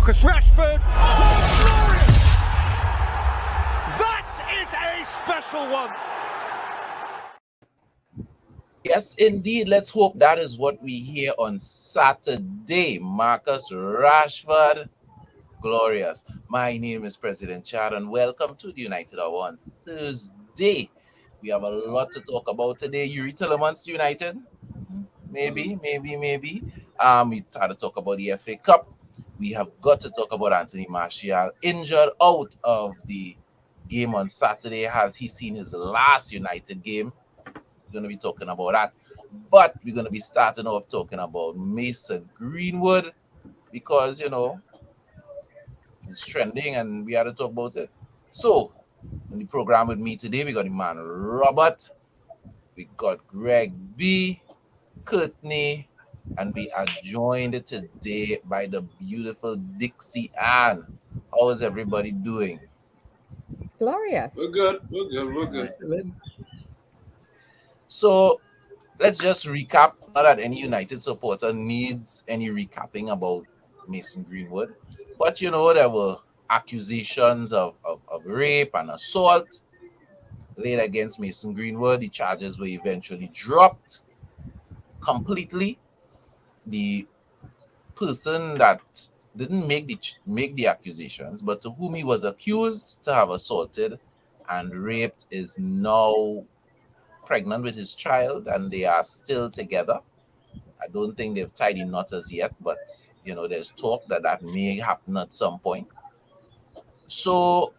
Marcus Rashford. Oh, glorious! That is a special one. Yes, indeed. Let's hope that is what we hear on Saturday. Marcus Rashford. Glorious. My name is President Chad, and welcome to the United Hour on Thursday. We have a lot to talk about today. Yuri Tillemans United. Maybe. We try to talk about the FA Cup. We have got to talk about Anthony Martial, injured out of the game on Saturday. Has he seen his last United game? We're going to be talking about that. But we're going to be starting off talking about Mason Greenwood because, it's trending and we had to talk about it. So, in the program with me today, we got the man Robert, we got Greg B, Courtney, and we are joined today by the beautiful Dixie Ann. How is everybody doing? Glorious. We're good. So let's just recap. Not that any United supporter needs any recapping about Mason Greenwood, but there were accusations of rape and assault laid against Mason Greenwood. The charges were eventually dropped completely. The person that didn't make the accusations, but to whom he was accused to have assaulted and raped, is now pregnant with his child, and they are still together. I don't think they've tied the knot as yet, but there's talk that may happen at some point. So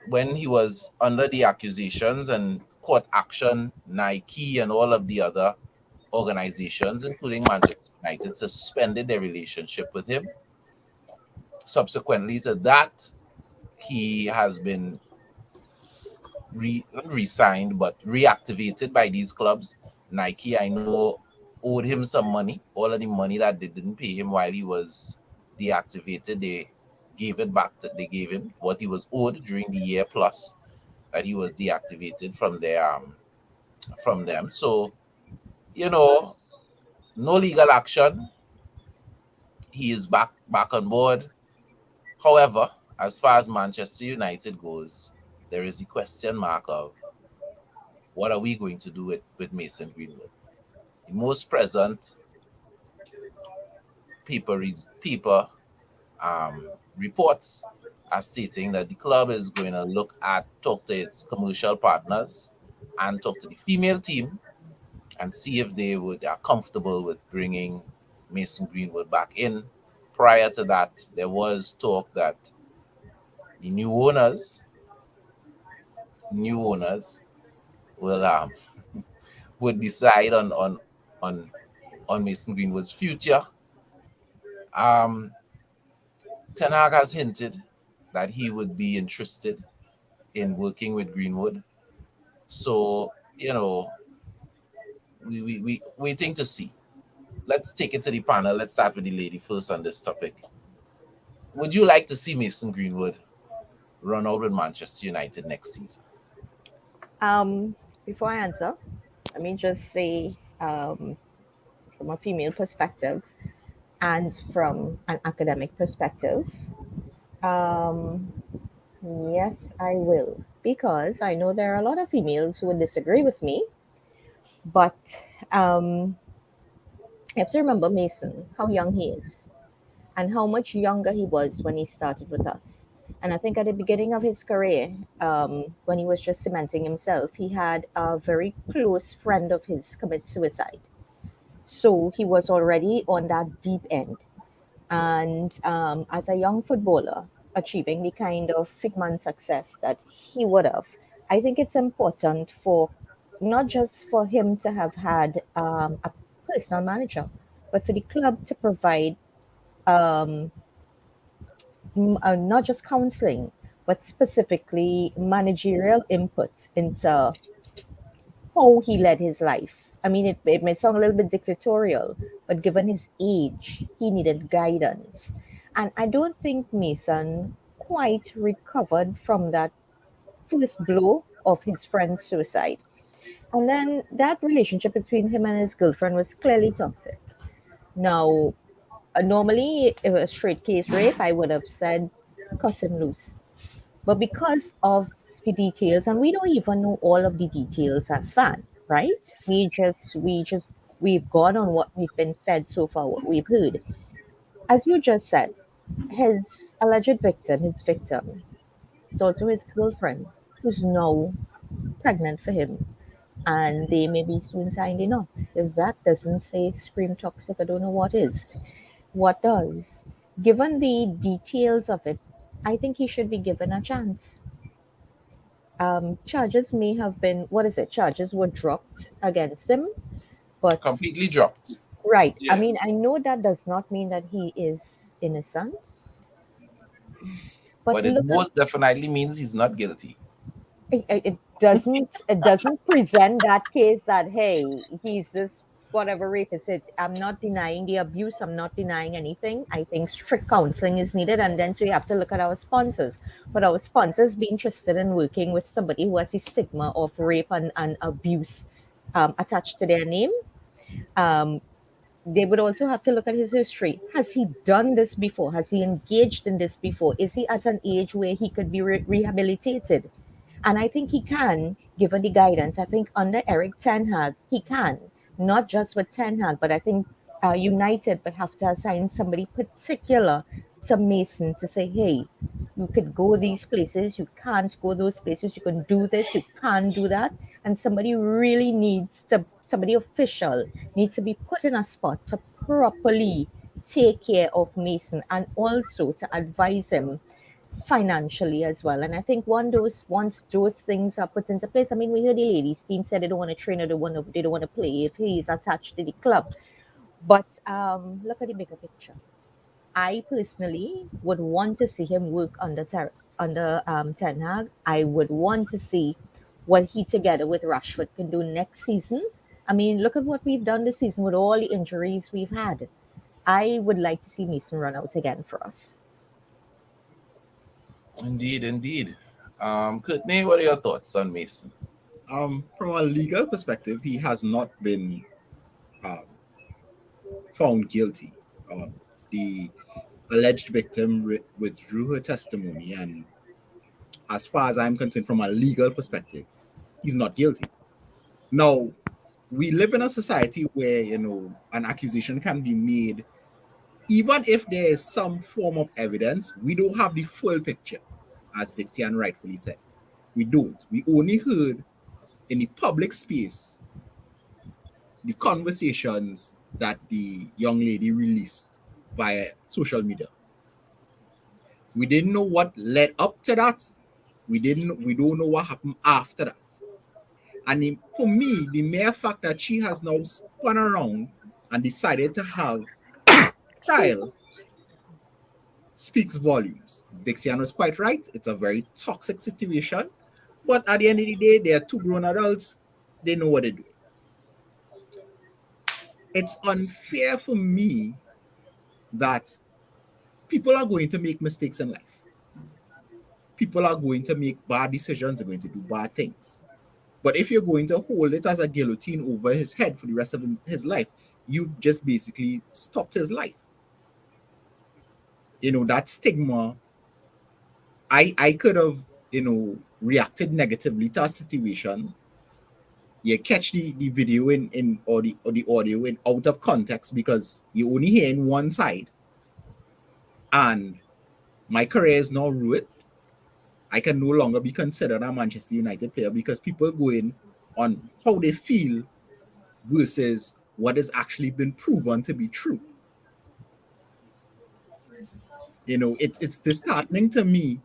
when he was under the accusations and court action, Nike and all of the other organizations, including Manchester United, suspended their relationship with him. Subsequently to that, he has been re-signed but reactivated by these clubs. Nike, I know, owed him some money. All of the money that they didn't pay him while he was deactivated, they gave it back. They gave him what he was owed during the year plus that he was deactivated from them. So, no legal action. He is back on board. However, as far as Manchester United goes, there is a question mark of what are we going to do with Mason Greenwood? The most present paper reports are stating that the club is going to talk to its commercial partners and talk to the female team and see if they are comfortable with bringing Mason Greenwood back in. Prior to that, there was talk that the new owners will would decide on Mason Greenwood's future. Ten Hag has hinted that he would be interested in working with Greenwood. So, we waiting to see. Let's take it to the panel. Let's start with the lady first on this topic. Would you like to see Mason Greenwood run out with Manchester United next season? Before I answer, let me just say, from a female perspective and from an academic perspective, yes, I will, because I know there are a lot of females who would disagree with me, but you have to remember Mason, how young he is, and how much younger he was when he started with us. And I think at the beginning of his career, when he was just cementing himself, he had a very close friend of his commit suicide. So he was already on that deep end. And as a young footballer, achieving the kind of figment success that he would have, I think it's important for not just for him to have had a personal manager, but for the club to provide not just counseling, but specifically managerial input into how he led his life. I mean, it may sound a little bit dictatorial, but given his age, he needed guidance. And I don't think Mason quite recovered from that first blow of his friend's suicide. And then that relationship between him and his girlfriend was clearly toxic. Now, Normally, if a straight case rape, I would have said cut him loose. But because of the details, and we don't even know all of the details as fans, right? We've gone on what we've been fed so far, what we've heard. As you just said, his alleged victim, his victim, is also his girlfriend, who's now pregnant for him, and they may be soon tying the knot. If that doesn't say scream toxic, I don't know what is. What does? Given the details of it, I think he should be given a chance. Charges may have been, what is it? Charges were dropped against him, but Completely dropped. right. I Yeah. mean, I know that does not mean that he is innocent, but But it look at most definitely means he's not guilty. it doesn't present that case that hey, he's this whatever rapist. I'm not denying the abuse, I'm not denying anything. I think strict counseling is needed, and then so you have to look at our sponsors. But our sponsors be interested in working with somebody who has the stigma of rape and abuse attached to their name. um, they would also have to look at his history. Has he done this before? Has he engaged in this before? Is he at an age where he could be rehabilitated? And I think he can, given the guidance. I think under Eric Ten Hag, he can. Not just with Ten Hag, but I think United would have to assign somebody particular to Mason to say, hey, you could go these places, you can't go those places, you can do this, you can't do that. And somebody really needs to, somebody official needs to be put in a spot to properly take care of Mason and also to advise him financially as well. And I think once those things are put into place, I mean, we heard the ladies team said they don't want to train or they don't want to play if he's attached to the club. But look at the bigger picture. I personally would want to see him work under Ten Hag. I would want to see what he together with Rashford can do next season. I mean, look at what we've done this season with all the injuries we've had. I would like to see Mason run out again for us. Indeed, indeed. Courtney, what are your thoughts on Mason? From a legal perspective, he has not been um, found guilty. The alleged victim withdrew her testimony, and as far as I'm concerned, from a legal perspective, he's not guilty. Now, we live in a society where an accusation can be made, even if there is some form of evidence. We don't have the full picture, as Dixian rightfully said. We don't. We only heard in the public space the conversations that the young lady released via social media. We didn't know what led up to that. We don't know what happened after that. And for me, the mere fact that she has now spun around and decided to have a child speaks volumes. Dixian was quite right. It's a very toxic situation. But at the end of the day, they are two grown adults. They know what they do. It's unfair for me that people are going to make mistakes in life. People are going to make bad decisions, they're going to do bad things. But if you're going to hold it as a guillotine over his head for the rest of his life, you've just basically stopped his life. That stigma, I could have, reacted negatively to a situation. You catch the video in or the audio in out of context because you only hear in one side. And my career is now ruined. I can no longer be considered a Manchester United player because people go in on how they feel versus what has actually been proven to be true. It's disheartening to me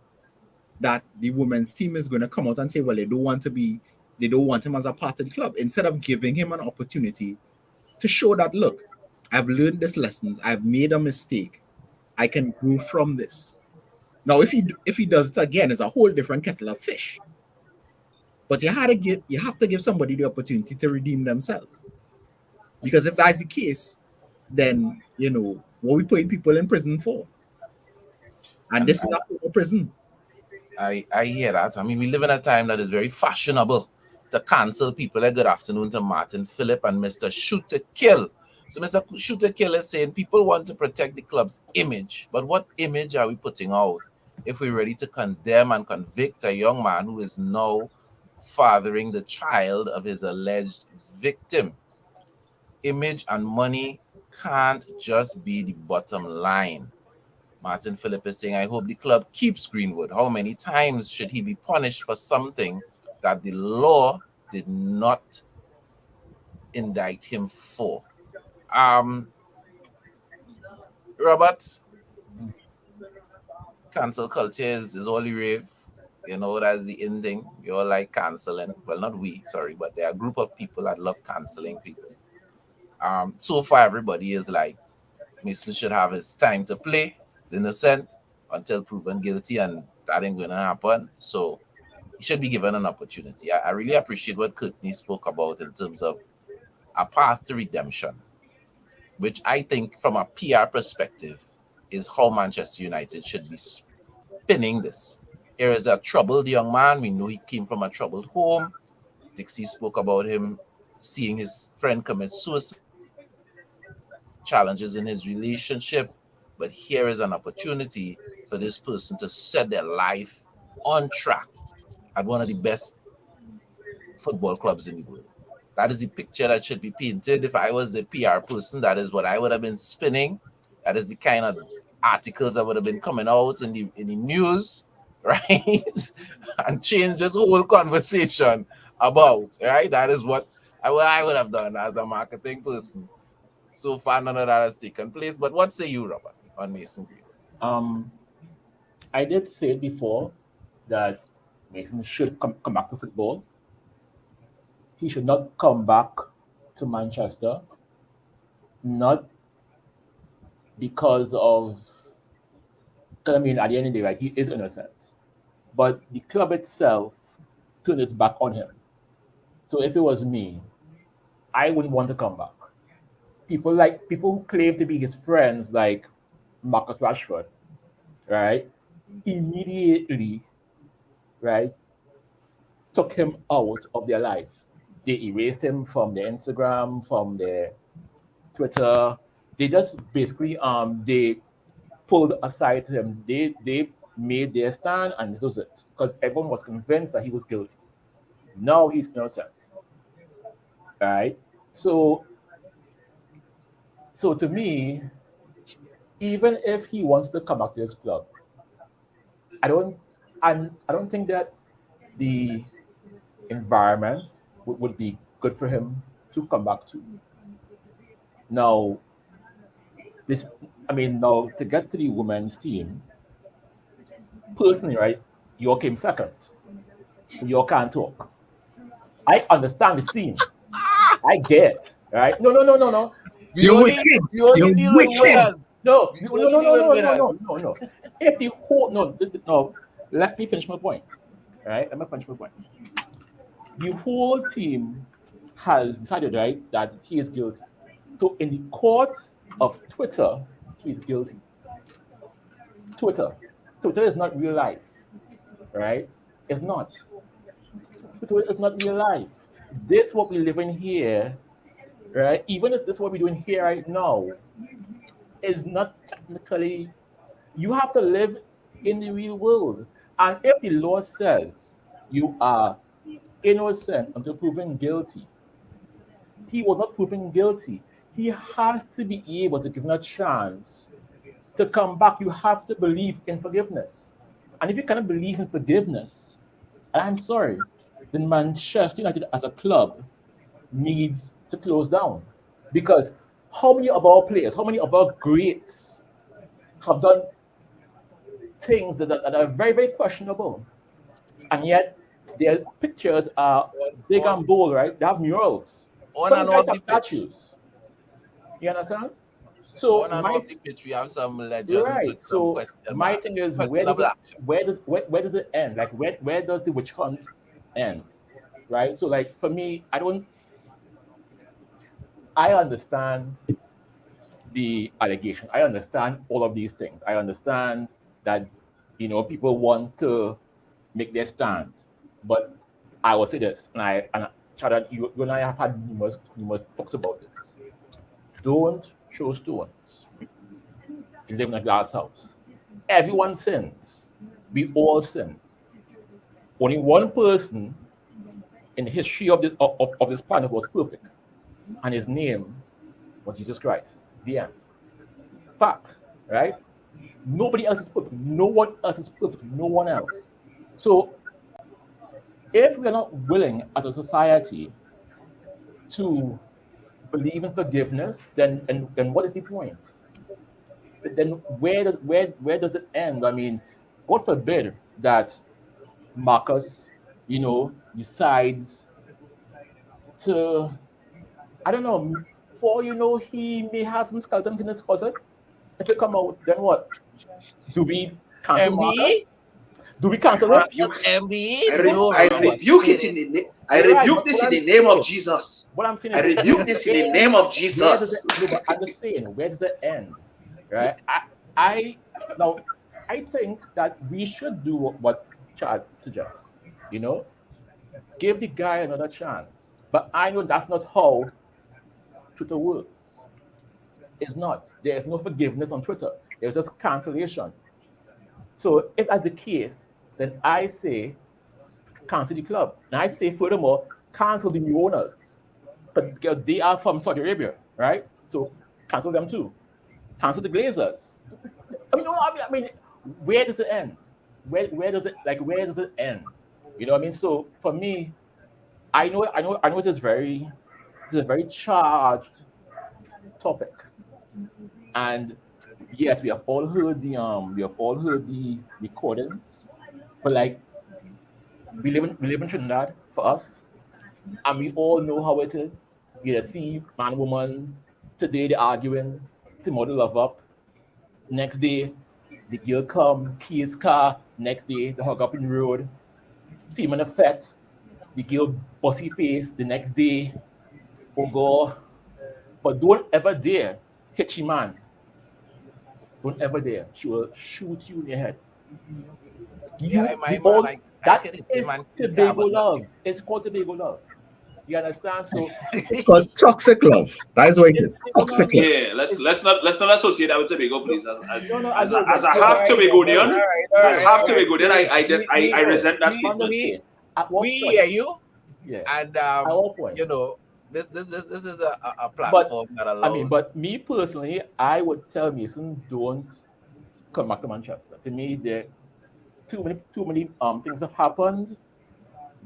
that the women's team is going to come out and say, well, they don't want him as a part of the club, instead of giving him an opportunity to show that, look, I've learned this lesson, I've made a mistake, I can grow from this. Now, if he does it again, it's a whole different kettle of fish. But you have to give somebody the opportunity to redeem themselves. Because if that's the case, then what we putting people in prison for? And this is a prison. I hear that. I mean, we live in a time that is very fashionable to cancel people like good afternoon to Martin Phillip and Mr. Shoot to Kill. So Mr. Shooter Kill is saying people want to protect the club's image, but what image are we putting out if we're ready to condemn and convict a young man who is now fathering the child of his alleged victim? Image and money can't just be the bottom line. Martin Phillip is saying, I hope the club keeps Greenwood. How many times should he be punished for something that the law did not indict him for? Robert, cancel culture is all the rave. You know, that's the in thing. We all like canceling. Well, not we, sorry, but there are a group of people that love canceling people. So far, everybody is like, Mason should have his time to play. He's innocent until proven guilty, and that ain't going to happen. So he should be given an opportunity. I really appreciate what Courtney spoke about in terms of a path to redemption, which I think, from a PR perspective, is how Manchester United should be spinning this. Here is a troubled young man. We know he came from a troubled home. Dixie spoke about him seeing his friend commit suicide, challenges in his relationship. But here is an opportunity for this person to set their life on track at one of the best football clubs in the world. That is the picture that should be painted. If I was the PR person, that is what I would have been spinning. That is the kind of articles that would have been coming out in the news, right? And change this whole conversation about, right? That is what I would have done as a marketing person. So far, none of that has taken place. But what say you, Robert, on Mason Greenwood? Um, I did say it before that Mason should come back to football. He should not come back to Manchester, not because of, because I mean, at the end of the day, right, he is innocent, but the club itself turned its back on him. So if it was me, I wouldn't want to come back. People who claim to be his friends, like Marcus Rashford, right, immediately, right, took him out of their life. They erased him from their Instagram, from their Twitter. They just basically they pulled aside to him. They made their stand, and this was it, because everyone was convinced that he was guilty. Now he's innocent, right? So to me, even if he wants to come back to his club, I don't I don't think that the environment would be good for him to come back to. Now, this, I mean, now to get to the women's team, personally, right, you all came second, so you all can't talk. I understand the scene. I get, right? No. We You're only, wicked. we only You're deal with wicked. winners. No, We no, no, only no, deal no, with no, no, winners. no, no. If the whole no, let me finish my point. Right? Let me finish my point. The whole team has decided, right, that he is guilty. So in the courts of Twitter, he's guilty. Twitter. Twitter is not real life, right? It's not. Twitter is not real life. This what we live in here, right? Even if this is what we're doing here right now, is not technically, you have to live in the real world. And if the law says you are innocent until proven guilty, he was not proven guilty. He has to be able to give him a chance to come back. You have to believe in forgiveness. And if you cannot believe in forgiveness, I'm sorry, then Manchester United as a club needs to close down. Because how many of our players, how many of our greats have done things that are very, very questionable? And yet their pictures are big On, and bold, right? They have murals. on Some and guys off have the pitch. statues. You understand? So On and my off the pitch, we have some legends right. with some So my thing is, questionable actions. where does it end? Like where does the witch hunt end? Right. So like for me, I understand the allegation. I understand all of these things. I understand that people want to make their stand, but I will say this, and Chad, you and I have had numerous talks about this. Don't throw stones. You live in a glass house. Everyone sins. We all sin. Only one person in the history of this planet was perfect, and his name was Jesus Christ. The end. Facts, right? Nobody else is perfect. No one else is perfect. No one else. So if we're not willing as a society to believe in forgiveness, then what is the point? Then where does it end? I mean, God forbid that Marcus, decides to, I don't know, for he may have some skeletons in his closet. If they come out, then what? Do we cancel Marcus? MBE? Do we cancel Not him? just MBE? I, re- No, I but rebuke it in the I You're right, rebuke but this what in I'm the name of saying, Jesus. what I'm saying I is, rebuke this in the name of where does Jesus. it? No, but I'm just saying, where does it end? Right? I now I think that we should do what Chad suggests. You know, give the guy another chance. But I know that's not how Twitter works. It's not. There's no forgiveness on Twitter. There's just cancellation. So if that's the case, then I say cancel the club. And I say furthermore, cancel the new owners. Because they are from Saudi Arabia, right? So cancel them too. Cancel the Glazers. I mean, where does it end? Where does it end? You know what I mean? So for me, I know it's a very charged topic. And yes, we have all heard the recordings, but like we live in Trinidad for us, and we all know how it is. You see man and woman today they're arguing, tomorrow love up. Next day, the girl come, key his car. Next day, they hug up in the road. See him in a fet. The girl bossy face. The next day, oh God. But don't ever dare hit your man. Don't ever dare. She will shoot you in your head. yeah, You, like my we man, all, I that could hit the is man in the car, Tobago but love. nothing. It's called Tobago love. You understand? So It's called toxic love. That is what it it's is. Tobago love. Toxic love. Yeah, let's It's let's not associate that with Tobago, no, please. no, I know, As but a All half right, but Tobagonian, all as right, half all I'm right. just Tobagonian, saying. I resent that I'm statement. just saying. At what We hear point? you, Yeah. and At what point? this is a But platform that I mean, allows. but me personally, I would tell Mason, don't come back to Manchester. To me, there too many things have happened.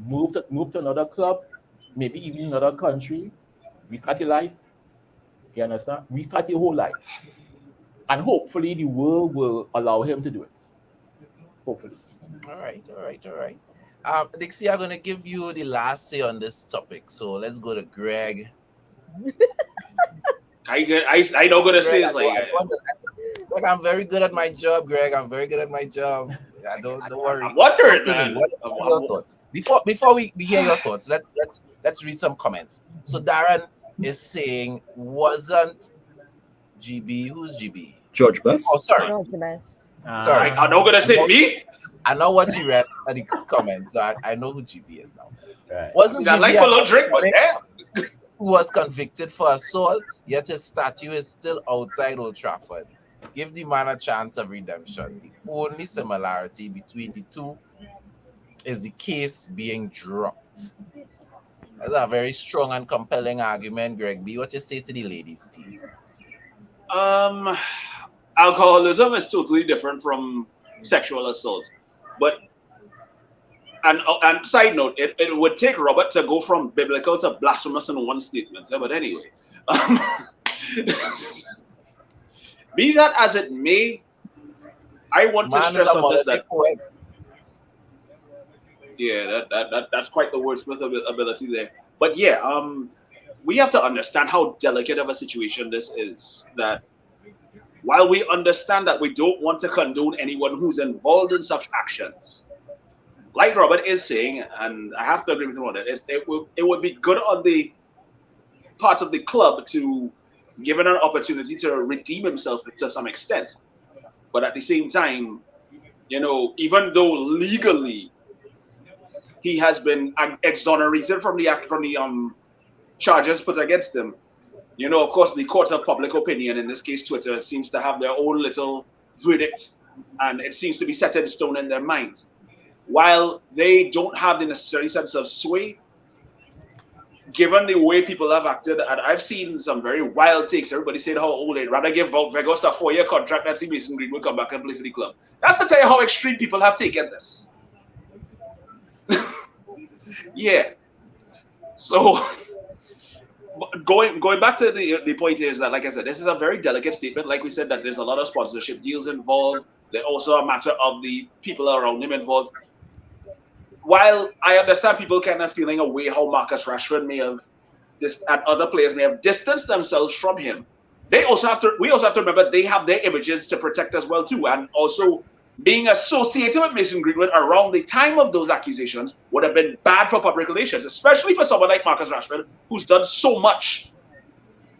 Move to another club, maybe even another country. Restart your life. You understand? Restart your whole life, and hopefully the world will allow him to do it. Hopefully. All right, all right, all right. Dixie, I'm gonna give you the last say on this topic. So let's go to Greg. I not gonna Greg, say it's like like I'm very good at my job, Greg. I'm very good at my job. Yeah, don't I'm worry. wondering, Talk to me. man. What are your thoughts? Before we hear your thoughts, let's read some comments. So Darren is saying wasn't GB. Who's GB? George Oh, Best. sorry, George the best. sorry. I'm not gonna I say know, me. I know what you rest at the comments. So I know who GB is now. Right. I Wasn't mean, I GB like for a little an drink, but alcoholic damn. who was convicted for assault, yet his statue is still outside Old Trafford? Give the man a chance of redemption. The only similarity between the two is the case being dropped. That's a very strong and compelling argument, Greg B. What you say to the ladies' team? Um, Alcoholism is totally different from sexual assault, but and side note, it would take Robert to go from biblical to blasphemous in one statement. But anyway, um, be that as it may, I want to Man is stress a on this melodic that poet. yeah, that's quite the wordsmith ability there. But yeah, we have to understand how delicate of a situation this is. That while we understand that we don't want to condone anyone who's involved in such actions, like Robert is saying, and I have to agree with him on it, it would be good on the part of the club to give him an opportunity to redeem himself to some extent. But at the same time, even though legally he has been exonerated from the charges put against him, You know, of course, the court of public opinion, in this case Twitter, seems to have their own little verdict, and it seems to be set in stone in their minds. While they don't have the necessary sense of sway, given the way people have acted, and I've seen some very wild takes. Everybody said how old they'd rather give Vegas a 4-year contract than see Mason Greenwood come back and play for the club. That's to tell you how extreme people have taken this. Yeah. So going back to the point is that, like I said, this is a very delicate statement. Like we said, that there's a lot of sponsorship deals involved. There's also a matter of the people around him involved. While I understand people kind of feeling away how Marcus Rashford may have and other players may have distanced themselves from him, we also have to remember they have their images to protect as well too, and also being associated with Mason Greenwood around the time of those accusations would have been bad for public relations, especially for someone like Marcus Rashford, who's done so much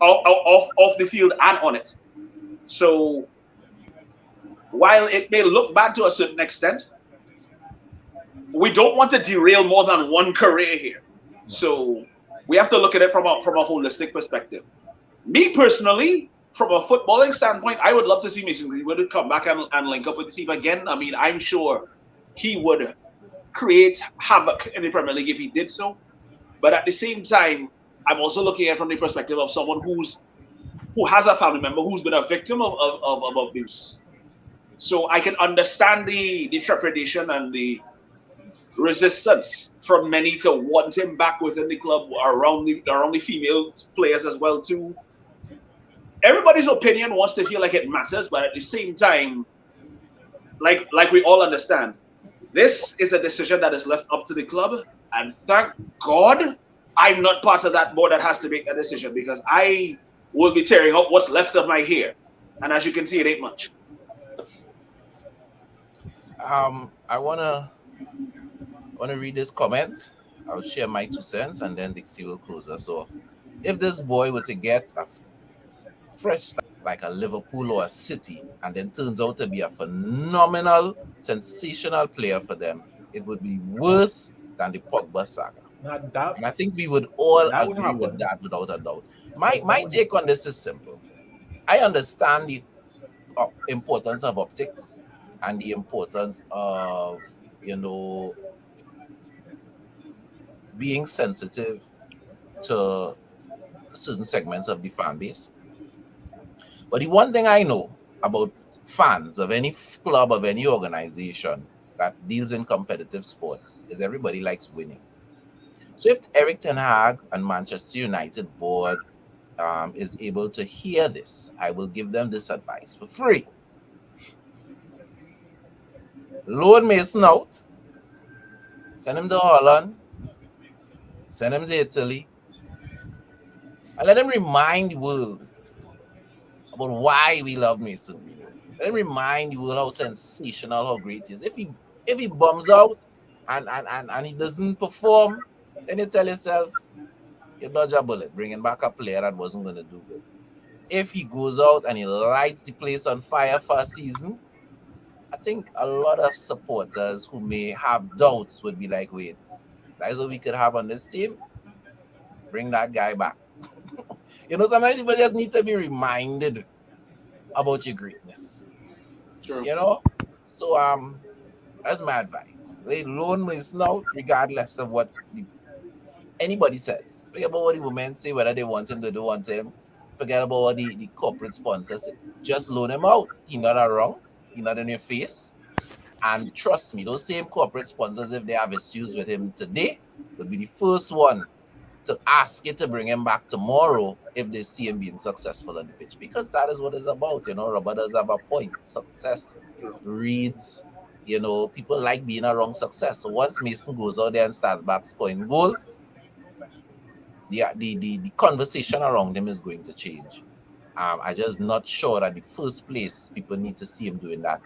off the field and on it. So while it may look bad to a certain extent, we don't want to derail more than one career here. So we have to look at it from a holistic perspective. Me personally, from a footballing standpoint, I would love to see Mason Greenwood come back and link up with the team again. I mean, I'm sure he would create havoc in the Premier League if he did so. But at the same time, I'm also looking at it from the perspective of someone who has a family member who's been a victim of abuse. So I can understand the trepidation and the resistance from many to want him back within the club, around the female players as well too. Everybody's opinion wants to feel like it matters, but at the same time, like we all understand, this is a decision that is left up to the club, and thank God I'm not part of that board that has to make that decision, because I will be tearing up what's left of my hair, and as you can see, it ain't much. I wanna read this comment. I'll share my 2 cents, and then Dixie will close us off. If this boy were to get a fresh start like a Liverpool or a City, and then turns out to be a phenomenal, sensational player for them, it would be worse than the Pogba saga. And I think we would all agree with that without a doubt. My take on this is simple. I understand the importance of optics and the importance of, being sensitive to certain segments of the fan base. But the one thing I know about fans of any club, of any organization that deals in competitive sports, is everybody likes winning. So if Eric Ten Hag and Manchester United board is able to hear this, I will give them this advice for free. Loan Mason out, send him to Holland, send him to Italy, and let him remind the world about why we love Mason Greenwood. Let him remind the world how sensational, how great he is. If he bums out and he doesn't perform, then you tell yourself, you dodge a bullet, bringing back a player that wasn't going to do good. If he goes out and he lights the place on fire for a season, I think a lot of supporters who may have doubts would be like, wait, that's what we could have on this team? Bring that guy back. Sometimes people just need to be reminded about your greatness. Sure. So that's my advice. They loan Mason out regardless of what anybody says. Forget about what the women say, whether they want him, they don't want him. Forget about what the corporate sponsors say. Just loan him out. He's not around. He's not in your face. And trust me, those same corporate sponsors, if they have issues with him today, will be the first one to ask you to bring him back tomorrow if they see him being successful on the pitch. Because that is what it's about. Robert does have a point. Success reads, people like being around success. So once Mason goes out there and starts back scoring goals, the conversation around him is going to change. I'm just not sure that the first place people need to see him doing that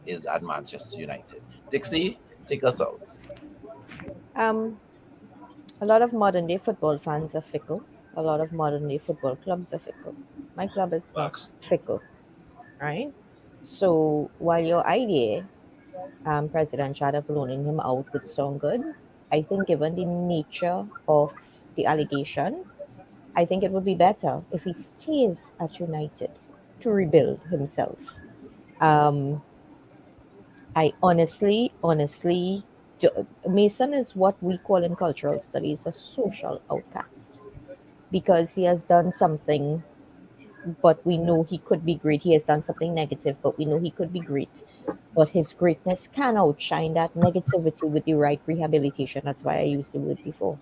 is at Manchester United. Dixie, take us out. A lot of modern day football fans are fickle. A lot of modern day football clubs are fickle. My club is not fickle, right? So while your idea, President Chad, of loaning him out would sound good, I think given the nature of the allegation, I think it would be better if he stays at United to rebuild himself. Um, I honestly, Mason is what we call in cultural studies a social outcast because he has done something, but we know he could be great. He has done something negative, but we know he could be great. But his greatness can outshine that negativity with the right rehabilitation. That's why I used the word before.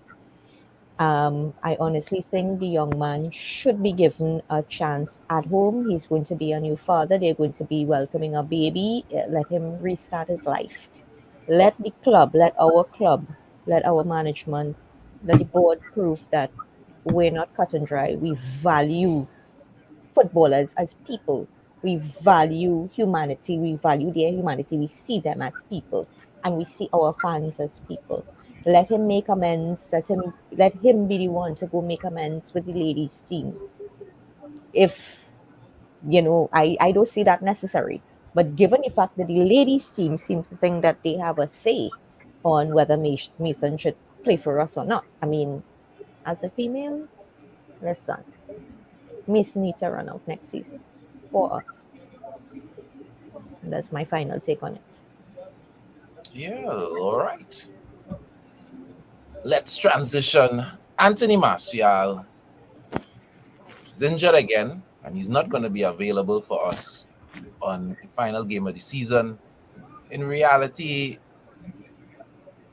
I honestly think the young man should be given a chance at home. He's going to be a new father. They're going to be welcoming a baby. Let him restart his life. Let the club, let our management, let the board prove that we're not cut and dry. We value footballers as people. We value humanity. We value their humanity. We see them as people, and we see our fans as people. Let him make amends. Let him be the one to go make amends with the ladies' team. If I don't see that necessary. But given the fact that the ladies' team seems to think that they have a say on whether Mason should play for us or not, I mean, as a female, listen, Mason needs to run out next season for us. And that's my final take on it. Yeah, all right. Let's transition. Anthony Martial is injured again, and he's not going to be available for us on the final game of the season. In reality,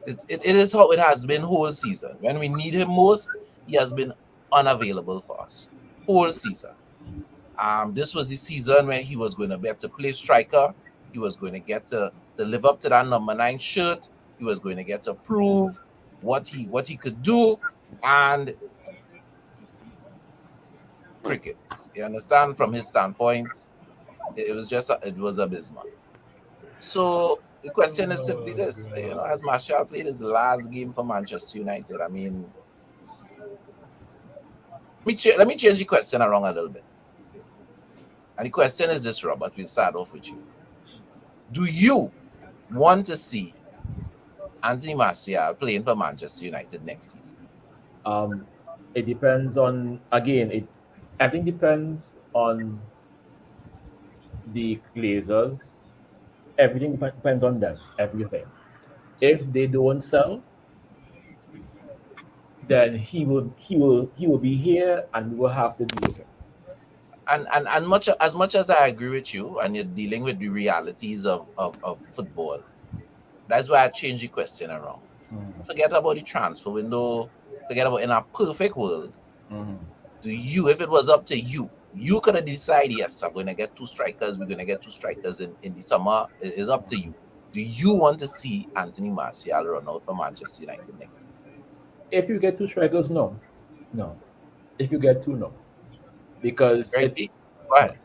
it is how it has been whole season. When we need him most, he has been unavailable for us whole season. This was the season when he was going to get to play striker. He was going to get to live up to that number 9 shirt. He was going to get to prove what he could do. And crickets, you understand, from his standpoint, it was abysmal. So the question is simply this: has Martial played his last game for Manchester United? I mean, let me change the question around a little bit. And the question is this, Robert. We'll start off with you. Do you want to see Anthony Martial playing for Manchester United next season? It depends on, again, everything depends on the Glazers. Everything depends on them. Everything. If they don't sell, then he will be here, and we will have to deal with him. And much as I agree with you, and you're dealing with the realities of football, that's why I changed the question around. Forget about the transfer window. Forget about in a perfect world. If it was up to you, you could have decided, yes, I'm going to get 2 strikers. We're going to get 2 strikers in the summer. It is up to you. Do you want to see Anthony Martial run out for Manchester United next season? If you get 2 strikers, no. If you get 2, no, because Right? Go ahead.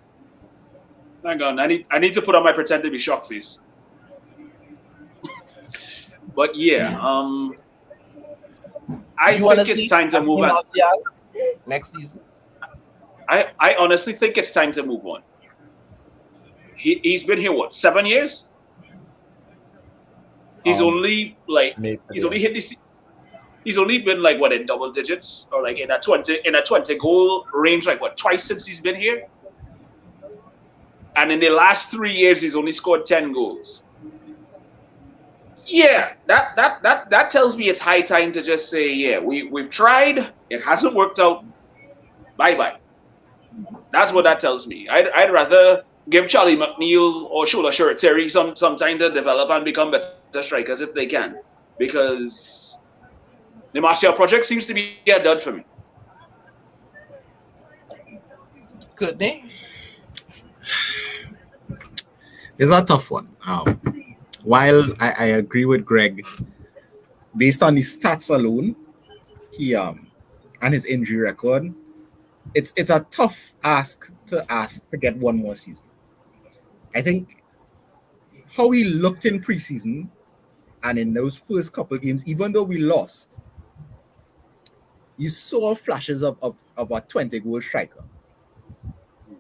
Hang on, I need to put on my pretend to be shocked face. But yeah, I You want think to it's see time to move Anthony on. Martial next season? I honestly think it's time to move on. He's been here what, 7 years? He's only maybe, he's only hit this. He's only been like what, in double digits, or like in a 20 goal range, like what, twice since he's been here. And in the last 3 years, he's only scored 10 goals. Yeah, that tells me it's high time to just say, yeah, we've tried, it hasn't worked out. Bye bye. That's what that tells me. I'd rather give Charlie McNeil or Shola Terry some time to develop and become better strikers if they can, because the Martial project seems to be a dud for me. Courtney? It's a tough one. While I agree with Greg, based on his stats alone, he and his injury record, it's a tough ask to get one more season. I think how he looked in preseason and in those first couple of games, even though we lost, you saw flashes of a 20-goal striker,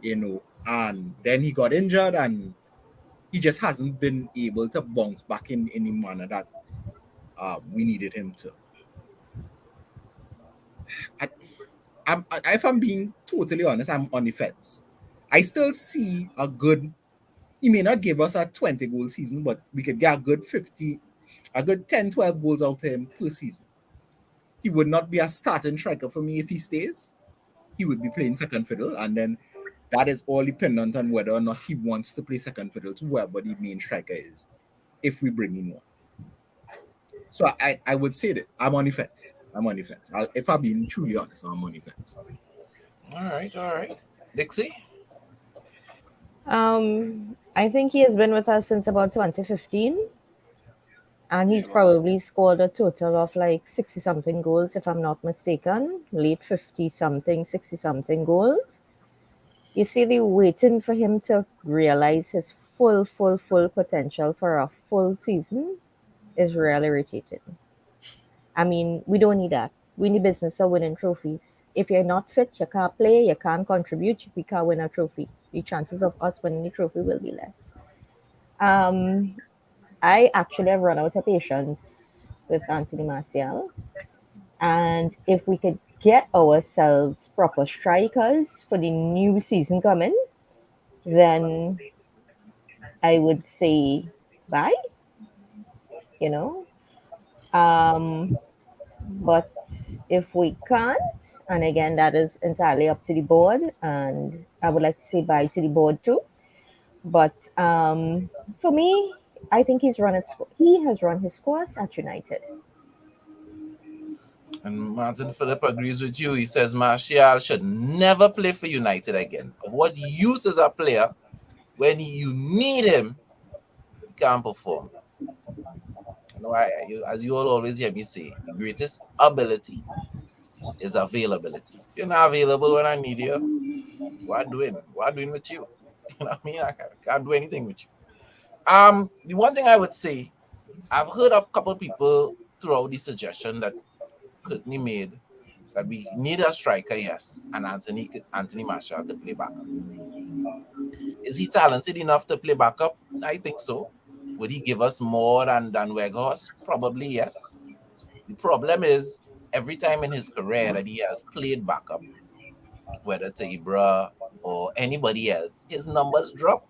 and then he got injured and he just hasn't been able to bounce back in the manner that we needed him to. if I'm being totally honest, I'm on the fence. I still see a good. He may not give us a 20-goal season, but we could get a good 10, 12 goals out of him per season. He would not be a starting striker for me if he stays. He would be playing second fiddle, and then that is all dependent on whether or not he wants to play second fiddle to whoever the main striker is, if we bring in one. So I would say that I'm on the fence. If I'm being truly honest, I'm on the fence. All right. Dixie? I think he has been with us since about 2015, and he's probably scored a total of like 60 something goals, if I'm not mistaken, late 50 something, 60 something goals. You see, the waiting for him to realize his full potential for a full season is really irritating. I mean, we don't need that. We need business of winning trophies. If you're not fit, you can't play, you can't contribute, we can't win a trophy. The chances of us winning the trophy will be less. I actually have run out of patience with Anthony Martial. And if we could get ourselves proper strikers for the new season coming, then I would say bye, you know. But if we can't, and again, that is entirely up to the board, and I would like to say bye to the board too. But for me, I think he has run his course at United. And Martin Phillip agrees with you. He says Martial should never play for United again. What use is a player when you need him, he can't perform. You know, as you all always hear me say, the greatest ability is availability. If you're not available when I need you, what doing? What doing with you? You know what I mean? I can't do anything with you. The one thing I would say, I've heard of a couple of people throw the suggestion that Courtney made that we need a striker, yes, and Anthony Martial could play backup. Is he talented enough to play backup? I think so. Would he give us more than Weghorst? Probably yes. The problem is every time in his career that he has played backup, whether to Ibra or anybody else, his numbers drop.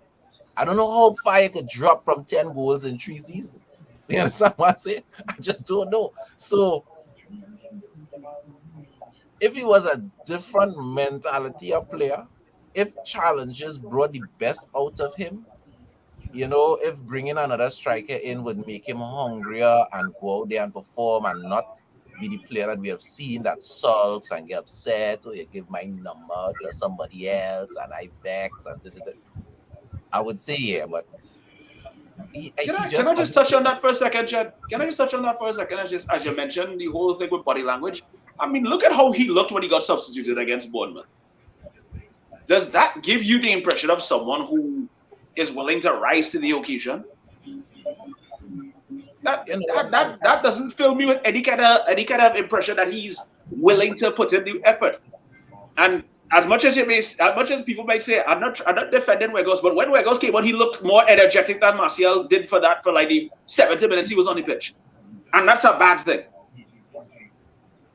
I don't know how far he could drop from 10 goals in 3 seasons. You understand what I'm saying? I just don't know. So if he was a different mentality of player, if challenges brought the best out of him, if bringing another striker in would make him hungrier and go out there and perform and not be the player that we have seen that sulks and get upset, or you give my number to somebody else and I vex and I would say yeah, but Can I just touch on that for a second, Chad? Can I just touch on that for a second? As you mentioned, the whole thing with body language. I mean, look at how he looked when he got substituted against Bournemouth. Does that give you the impression of someone who is willing to rise to the occasion? That doesn't fill me with any kind of impression that he's willing to put in the effort. And as much as people might say, I'm not defending Weghorst, but when Weghorst came on, he looked more energetic than Martial did for like the 70 minutes he was on the pitch, and that's a bad thing.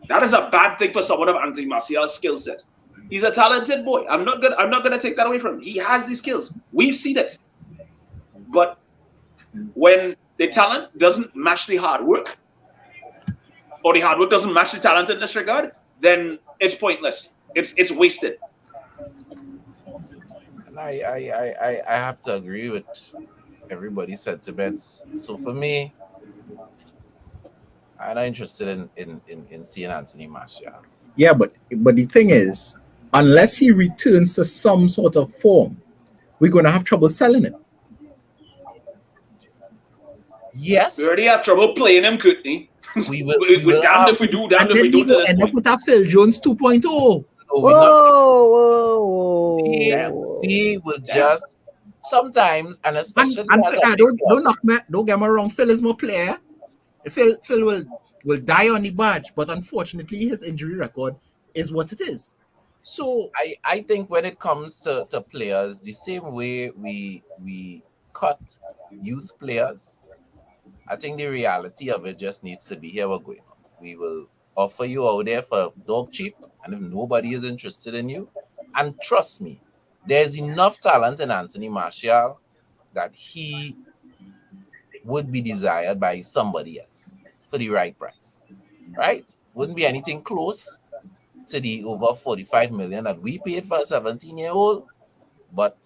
That is a bad thing for someone of Anthony Martial's skill set. He's a talented boy. I'm not gonna take that away from him. He has the skills. We've seen it. But when the talent doesn't match the hard work, or the hard work doesn't match the talent in this regard, then it's pointless. It's wasted. And I have to agree with everybody's sentiments. So for me, I'm not interested in seeing Anthony Martial. Yeah, but the thing is, unless he returns to some sort of form, we're going to have trouble selling him. Yes. We already have trouble playing him, Courtney. We're damned if we do, damned if we don't. And then we end up with a Phil Jones 2.0. Whoa. We will just sometimes, and especially don't get me wrong, Phil is my player. Phil will die on the badge, but unfortunately his injury record is what it is. So I think when it comes to players, the same way we cut youth players, I think the reality of it just needs to be here we're going on. We will offer you out there for dog cheap, and if nobody is interested in you, and trust me, there's enough talent in Anthony Martial that he would be desired by somebody else for the right price, right? Wouldn't be anything close to the over 45 million that we paid for a 17-year-old, but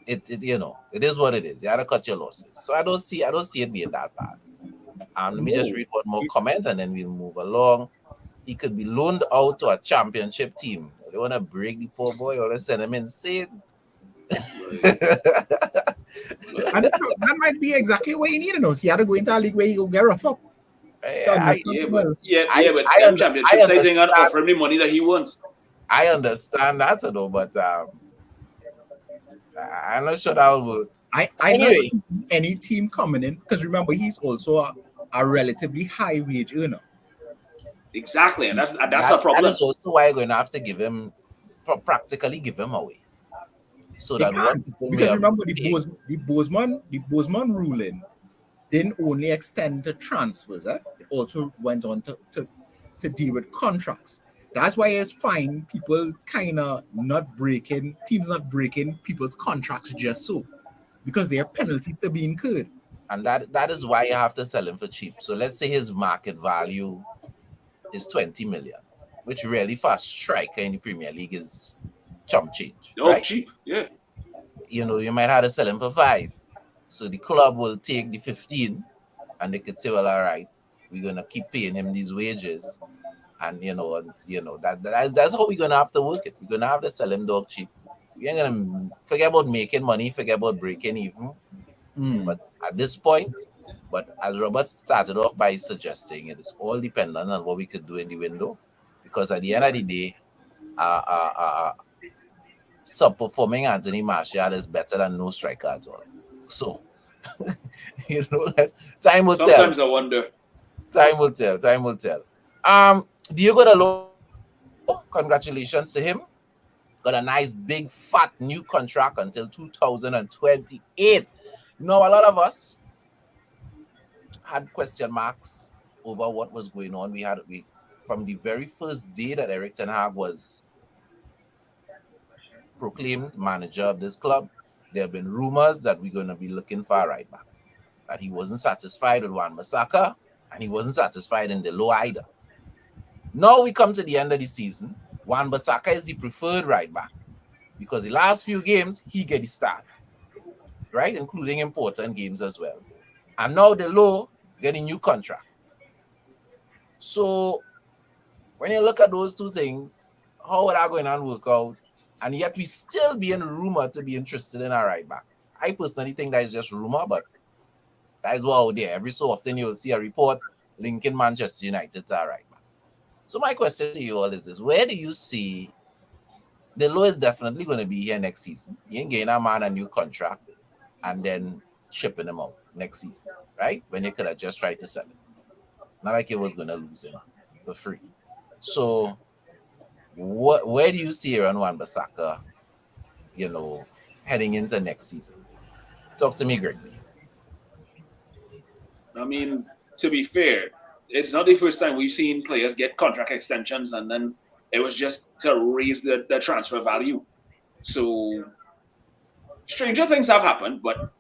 it it is what it is. You gotta cut your losses. So I don't see it being that bad. Let me just No, read one more comment and then we'll move along. He could be loaned out to a championship team. They want to break the poor boy or send him insane. and that might be exactly what he needed. Knows he had to go into a league where he could get rough up. To I, understand Yeah, well. but I, them under, championship I sides ain't gonna understand. offer him the money that he wants. I understand that, though, but I'm not sure that will work. I not Anyway, see any team coming in because remember he's also a relatively high wage earner. Exactly, and that's the that problem. is also why you're going to have to give him, practically give him away. So They that what can't people may because have remember paid, the Bozeman ruling didn't only extend to transfers, it also went on to deal with contracts. That's why it's fine people kind of not breaking teams not breaking people's contracts just so because there are penalties to be incurred. and that is why you have to sell him for cheap. So let's say his market value is 20 million, which really for a striker in the Premier League is chump change, Oh, right? cheap, yeah. You might have to sell him for 5. So the club will take the 15 and they could say, well, all right, we're gonna keep paying him these wages. That's how we're gonna have to work it. We're gonna have to sell him dog cheap. We ain't gonna forget about making money, forget about breaking even. Mm. But at this point, but as Robert started off by suggesting, it is all dependent on what we could do in the window. Because at the end of the day, sub-performing Anthony Martial is better than no striker at all. So, time will tell. Sometimes I wonder. Time will tell. Time will tell. Diego Dalot, congratulations to him. Got a nice, big, fat new contract until 2028. A lot of us had question marks over what was going on. We from the very first day that Eric Ten Hag was proclaimed manager of this club, there have been rumors that we're going to be looking for a right back. That he wasn't satisfied with Wan-Bissaka, and he wasn't satisfied in Dalot either. Now we come to the end of the season. Wan-Bissaka is the preferred right back because the last few games he get the start, right, including important games as well. And now Dalot get a new contract. So when you look at those two things, how are that going to work out? And yet we still being rumored to be interested in our right back. I personally think that is just rumor, but that is what out there. Every so often you'll see a report linking Manchester United to our right back. So my question to you all is this: where do you see Dalot is definitely going to be here next season? You ain't getting a man a new contract and then shipping him out next season, right? When you could have just tried to sell him. Not like you was going to lose him for free. So where do you see Aaron Wan-Bissaka, heading into next season? Talk to me, Greg. I mean, to be fair, it's not the first time we've seen players get contract extensions and then it was just to raise the transfer value. So stranger things have happened, but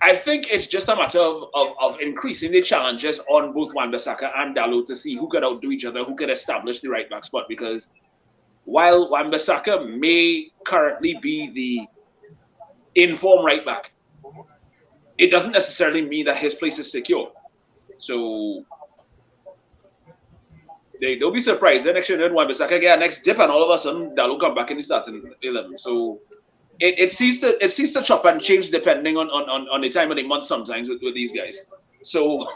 I think it's just a matter of increasing the challenges on both Wan-Bissaka and Dalot to see who could outdo each other, who could establish the right back spot. Because while Wan-Bissaka may currently be the informed right back, it doesn't necessarily mean that his place is secure. So they'll be surprised. The next year, then Wan-Bissaka get a next dip, and all of a sudden, Dalot come back in the starting 11. So it seems to chop and change depending on the time of the month sometimes with these guys. So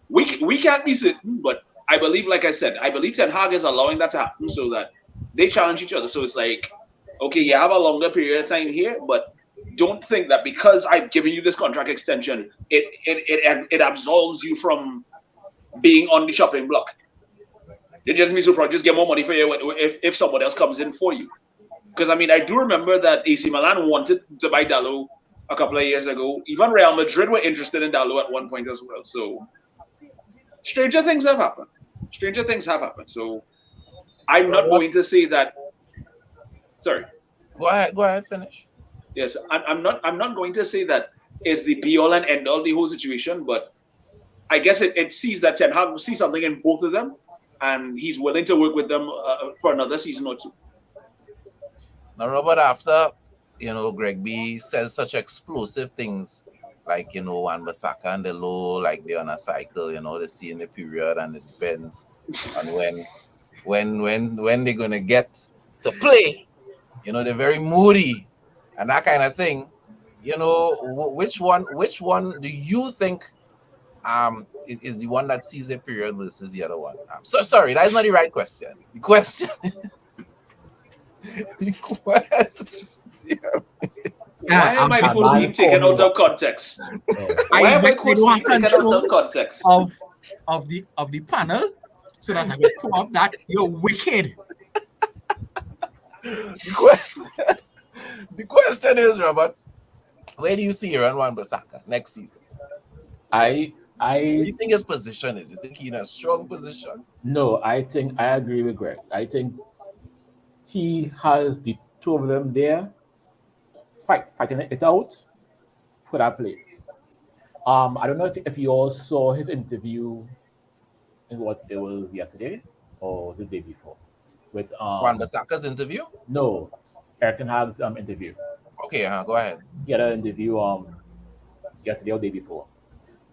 we can't be certain, but I believe, like I said, I believe Ten Hag is allowing that to happen so that they challenge each other. So it's like, okay, you have a longer period of time here, but don't think that because I've given you this contract extension, it absolves you from being on the chopping block. It just means we'll probably just get more money for you if someone else comes in for you. Because, I mean, I do remember that AC Milan wanted to buy Dalot a couple of years ago. Even Real Madrid were interested in Dalot at one point as well. So stranger things have happened. Stranger things have happened. So I'm not going to say that. Sorry. Go ahead, finish. Yes, I'm not going to say that is the be all and end all the whole situation, but I guess it sees that Ten Hag sees something in both of them, and he's willing to work with them for another season or two. Now, Robert, after Greg B says such explosive things like Wan-Bissaka and Dalot, like they're on a cycle, they see in the period, and it depends on when they're gonna get to play. They're very moody and that kind of thing. Which one do you think is the one that sees a period versus the other one? So sorry, that is not the right question. The question Why am I quote being taken out of context? Why am I quote being taken out of context? Of the panel, so that I can pull up that you're wicked. The question is, Robert, where do you see Wan-Bissaka next season? What do you think his position is? You think he's in a strong position? No, I agree with Greg. I think he has the two of them there fighting it out for that place. I don't know if you all saw his interview. It was yesterday or the day before with Wan-Bissaka's interview. No, Eric Ten Hag's interview. Okay, go ahead. He had an interview yesterday or the day before.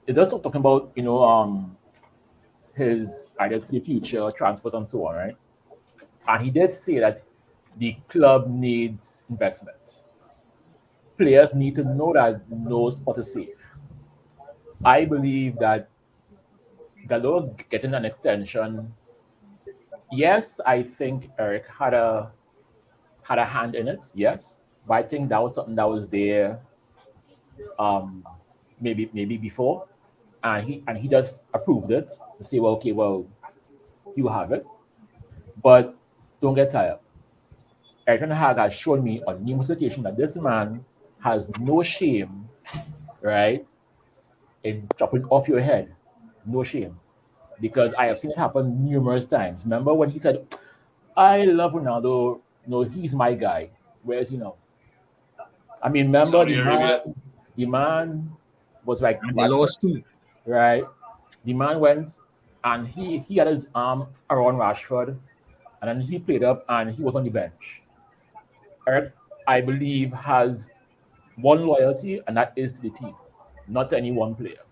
It does talking about his ideas for the future, transfers and so on, right? And he did say that the club needs investment. Players need to know that no spot is safe. I believe that Dalot getting an extension. Yes, I think Eric had a hand in it. Yes, but I think that was something that was there, maybe before, and he just approved it to say, well, okay, well, you have it, but don't get tired. Eric Ten Hag has shown me on numerous occasions that this man has no shame, right, in chopping off your head, no shame. Because I have seen it happen numerous times. Remember when he said, I love Ronaldo, he's my guy. Where is he now? I mean, remember the man was like, And they lost too. right? The man went and he had his arm around Rashford, and then he played up and he was on the bench. Eric, I believe, has one loyalty, and that is to the team, not to any one player.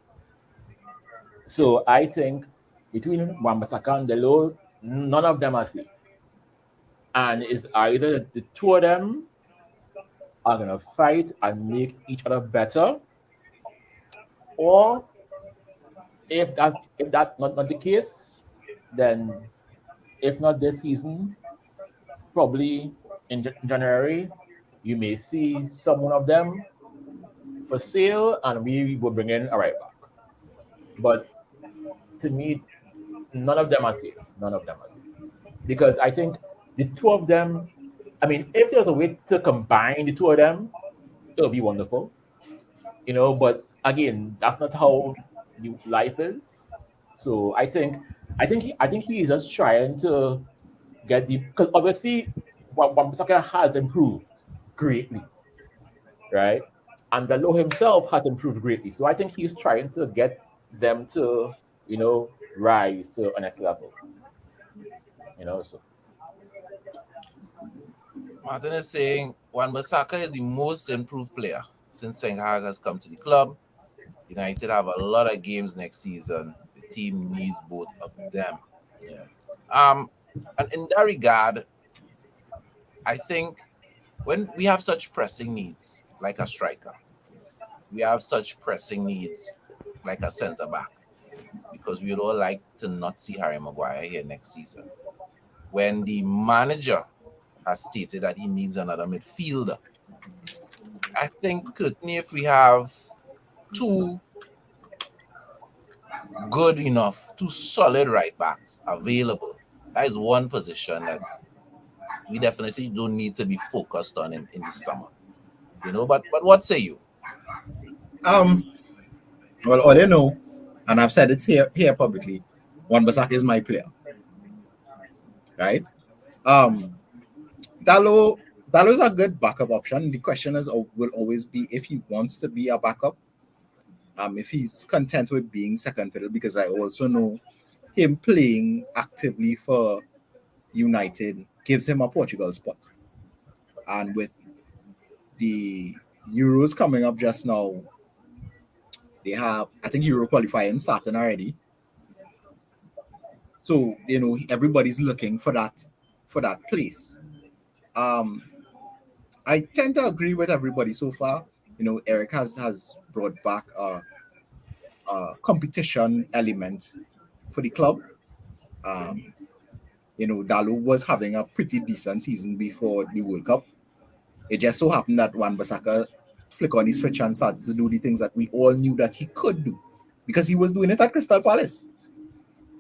So I think between Wan-Bissaka and Dalot, none of them are safe. And it's either the two of them are going to fight and make each other better, or if that's not the case, then if not this season, probably in January, you may see some one of them for sale, and we will bring in a right back. But to me, none of them are safe. None of them are safe. Because I think the two of them, I mean, if there's a way to combine the two of them, it'll be wonderful. But again, that's not how life is. So I think he is just trying to get because obviously Wan-Bissaka has improved greatly, right? And Dalot himself has improved greatly. So I think he's trying to get them to, rise to a next level. So Martin is saying Wan-Bissaka is the most improved player since Ten Hag has come to the club. United have a lot of games next season. The team needs both of them. Yeah. And in that regard, I think when we have such pressing needs like a striker, we have such pressing needs like a centre back, because we would all like to not see Harry Maguire here next season. When the manager has stated that he needs another midfielder, I think certainly if we have two good enough, two solid right backs available, that is one position that we definitely don't need to be focused on in the summer. But what say you? Well, all you know, and I've said it here publicly, Wan-Bissaka is my player, right? Um, Dalot is a good backup option. The question is will always be if he wants to be a backup. If he's content with being second fiddle, because I also know him playing actively for United gives him a Portugal spot. And with the Euros coming up just now, they have, I think, Euro qualifying starting already. So, everybody's looking for that place. I tend to agree with everybody so far. Eric has brought back a competition element for the club. Dalot was having a pretty decent season before the World Cup. It just so happened that Wan-Bissaka flick on the switch and started to do the things that we all knew that he could do, because he was doing it at Crystal Palace.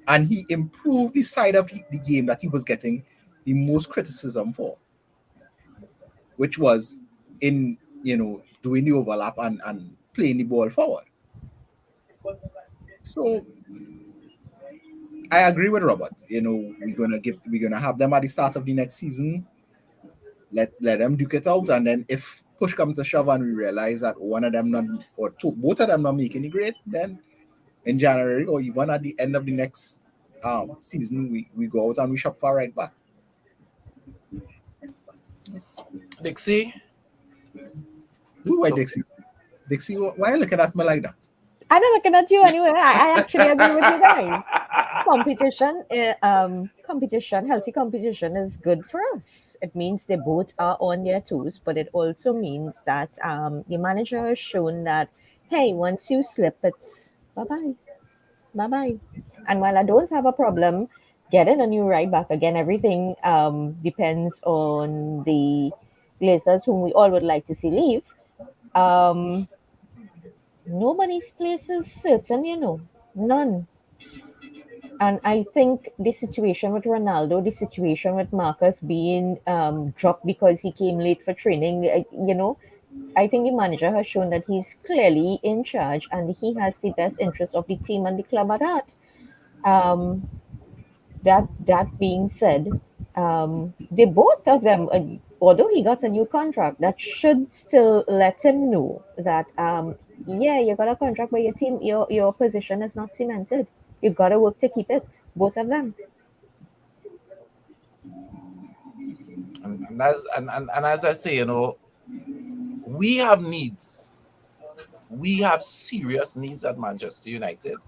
And he improved the side of the game that he was getting the most criticism for, which was in, doing the overlap and playing the ball forward. So I agree with Robert. We're gonna have them at the start of the next season. Let them duke it out, and then if push comes to shove and we realize that one of them not, or both of them not making it great, then in January or even at the end of the next season, we go out and we shop for right back. Dixie? Why Dixie? Dixie, why are you looking at me like that? I'm not looking at you anyway. I actually agree with you guys. Healthy competition is good for us. It means they both are on their toes, but it also means that the manager has shown that, hey, once you slip, it's bye-bye. Bye-bye. And while I don't have a problem getting a new right back, again, everything depends on the Glazers, whom we all would like to see leave. Nobody's place is certain, none. And I think the situation with Ronaldo, the situation with Marcus being dropped because he came late for training, I think the manager has shown that he's clearly in charge and he has the best interest of the team and the club at heart. That being said, the both of them, although he got a new contract, that should still let him know that you got a contract, but your team, your position is not cemented. You've got to work to keep it, both of them. And as I say, we have needs. We have serious needs at Manchester United.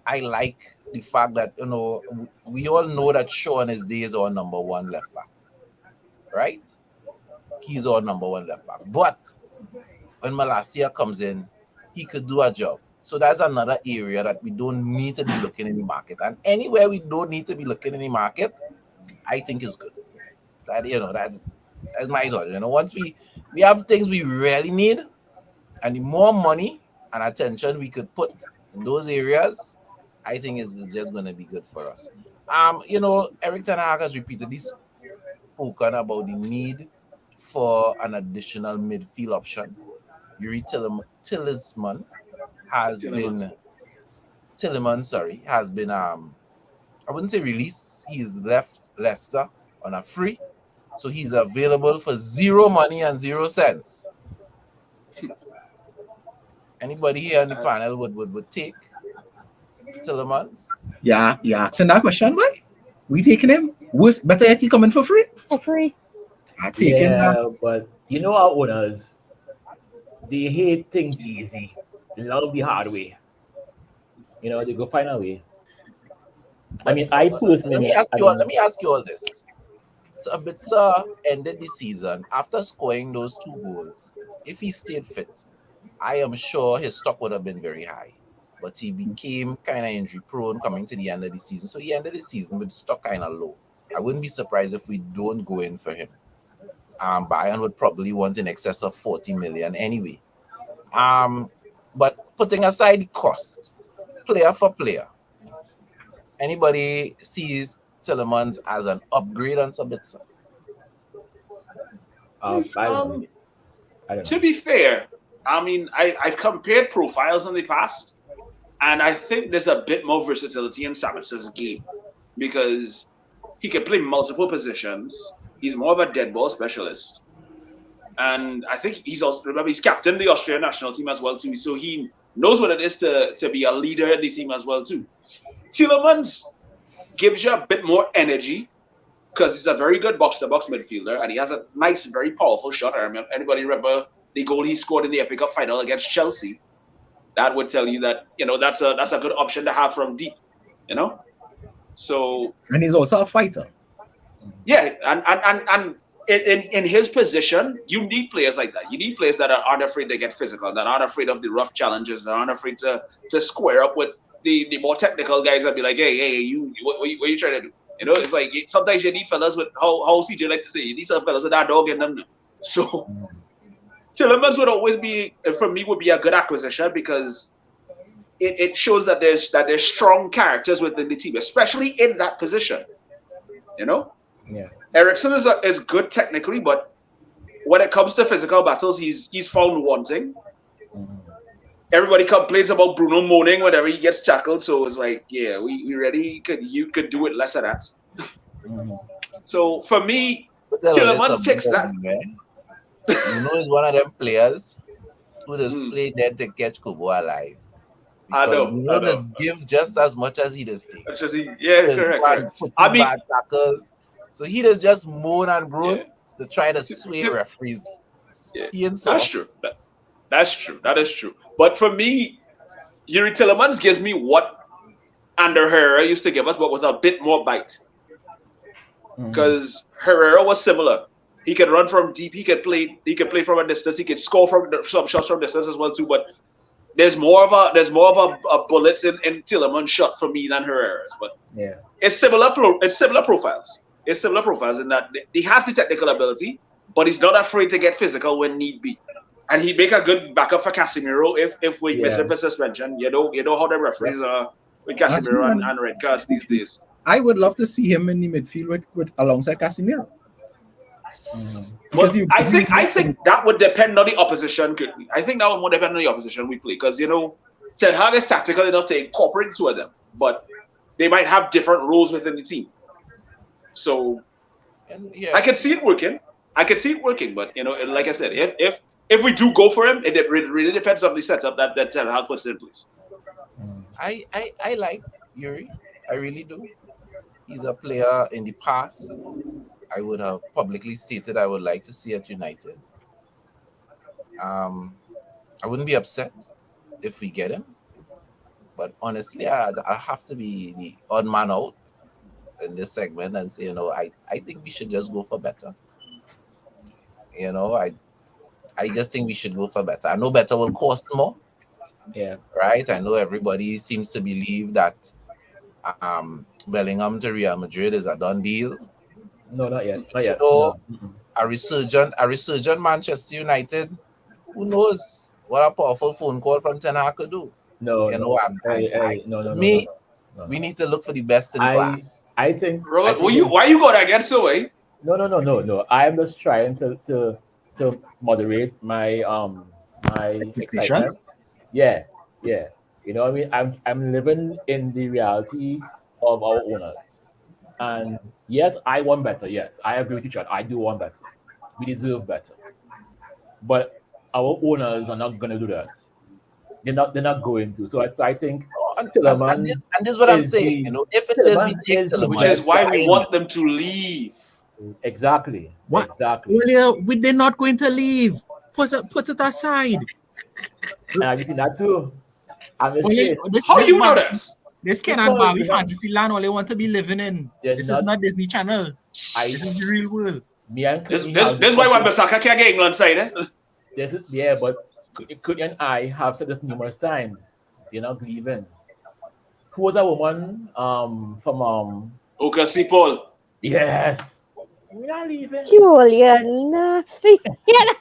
I like the fact that, we all know that Shaw in his day is our number one left back, right? He's our number one left back. But when Malacia comes in, he could do a job. So that's another area that we don't need to be looking in the market. And anywhere we don't need to be looking in the market, I think is good. That's my thought. Once we have things we really need, and the more money and attention we could put in those areas, I think is just going to be good for us. Eric Ten Hag has repeatedly spoken about the need for an additional midfield option. Yuri Tielemans has been I wouldn't say released. He's left Leicester on a free, so he's available for zero money and 0 cents. Anybody here on the panel would take Tielemans? Yeah. So that question, why? We taking him? Better yet, he coming for free? For free. I take him. But our owners, they hate things easy. They love the hard way. They go find a way. I personally... Let me ask you all this. So Sabitzer ended the season after scoring those 2 goals. If he stayed fit, I am sure his stock would have been very high. But he became kind of injury prone coming to the end of the season. So he ended the season with stock kind of low. I wouldn't be surprised if we don't go in for him. Bayern would probably want in excess of 40 million anyway. But putting aside the cost, player for player, anybody sees Tielemans as an upgrade on Sabitzer? I don't know. To be fair, I've compared profiles in the past, And I think there's a bit more versatility in Savitz's game because he can play multiple positions. He's more of a dead ball specialist. And I think he's also, remember, he's captain the Australian national team as well too. So he knows what it is to be a leader in the team as well too. Tielemans gives you a bit more energy because he's a very good box-to-box midfielder and he has a nice, very powerful shot. I remember, anybody remember the goal he scored in the FA Cup final against Chelsea? That would tell you that, you know, that's a good option to have from deep, you know? So, and he's also a fighter. yeah, and in his position, you need players like that. You need players that aren't afraid to get physical, that aren't afraid of the rough challenges, that aren't afraid to square up with the more technical guys and be like, hey, what are you trying to do? You know, it's like sometimes you need fellas with how CJ like to say, you need some fellas with that dog in them. So Tielemans would always be, for me, would be a good acquisition because it shows that there's strong characters within the team, especially in that position. You know? Yeah. Ericsson is good technically, but when it comes to physical battles, he's found wanting. Everybody complains about Bruno moaning whenever he gets tackled, so it's like, yeah, we ready. You could do it less of that. So for me, Tielemans takes that. You know, he's one of them players who just play dead to catch Kubo alive. I know. You know, just give just as much as he does take. Correct. I mean, bad tackles. So he does just moan and groan to try to sway referees. Yeah. That's true. That is true. But for me, Yuri Tielemans gives me what Ander Herrera used to give us, but with a bit more bite. Because Herrera was similar. He could run from deep. He could play from a distance. He could score from some shots from distance as well too. But there's more of a bullet in Tielemans' shot for me than Herrera's. But it's similar profiles. It's similar profiles in that he has the technical ability, but he's not afraid to get physical when need be. And he'd make a good backup for Casemiro if we miss him for suspension. You know how the referees are with Casemiro and red cards these days. I would love to see him in the midfield with alongside Casemiro. Well, I think that would depend on the opposition. I think that would more depend on the opposition we play because Ten Hag is tactical enough to incorporate two of them, but they might have different roles within the team. So I can see it working. But like I said, if we do go for him, it really depends on the setup that Ten Hag puts in place. I like Yuri. I really do. He's a player in the past I would have publicly stated I would like to see at United. I wouldn't be upset if we get him. But honestly, I have to be the odd man out in this segment and say, I think we should just go for better. I just think we should go for better. I know better will cost more. Yeah. Right? I know everybody seems to believe that Bellingham to Real Madrid is a done deal. No, not yet. Not yet. So, a resurgent Manchester United, who knows what a powerful phone call from Ten Hag could do. No. We need to look for the best in class. I think. Robert, why you got against the way? No. I'm just trying to moderate my my excitement. Yeah. You know what I mean? I'm living in the reality of our owners. And yes, I want better. Yes, I agree with you, Chad. I do want better. We deserve better. But our owners are not going to do that. They're not going to. So I think Tielemans and this is what I'm saying. If it is, we take Tielemans. Which is why we want them to leave. Exactly. What? Exactly. Well, they're not going to leave. Put it aside. And I've seen that too. How you know that? This cannot be fantasy land all they want to be living in. This is not Disney Channel. This is the real world. This is why Wan-Bissaka can't get England side, eh? But Courtney and I have said this numerous times. They're not leaving. Who was a woman from Okasi Paul? Yes. We're not leaving. You're nasty. We're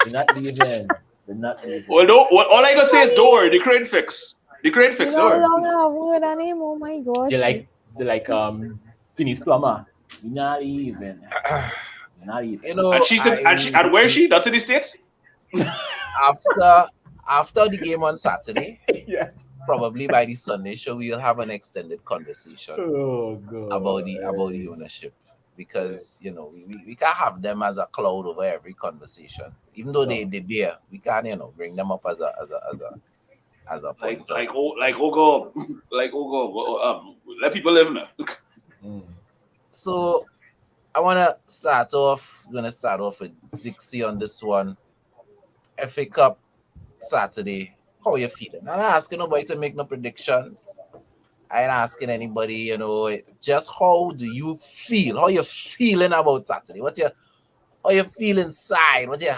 not leaving. We're not leaving. Well, no, all I gotta say is don't worry, the crane fix. Don't worry. Oh my gosh. They're like Denise Plummer. We're not even. Not even. And where is she? Not in the States? after the game on Saturday, Yes. probably by the Sunday show, we'll have an extended conversation Oh god. about the ownership, because we can't have them as a cloud over every conversation, even though they there. We can't bring them up as a point of let people live now. Mm. So I gonna start off with Dixie on this one. FA Cup Saturday. How you feeling? I'm not asking nobody to make no predictions. I ain't asking anybody, just how do you feel? How you feeling about Saturday? How you feel inside? What your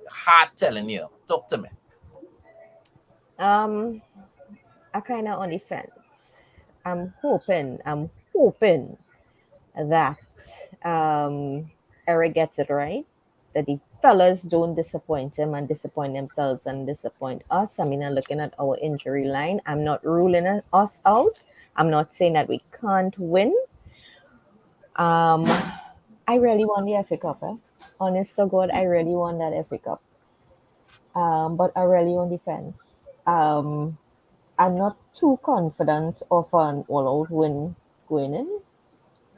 heart telling you? Talk to me. I kind of on the fence. I'm hoping that Eric gets it right. That the fellas don't disappoint him and disappoint themselves and disappoint us. I mean, I'm looking at our injury line. I'm not ruling us out. I'm not saying that we can't win. I really want the FA Cup. Honest to God, I really want that FA Cup. But I really on the fence. I'm not too confident of an all-out win going in.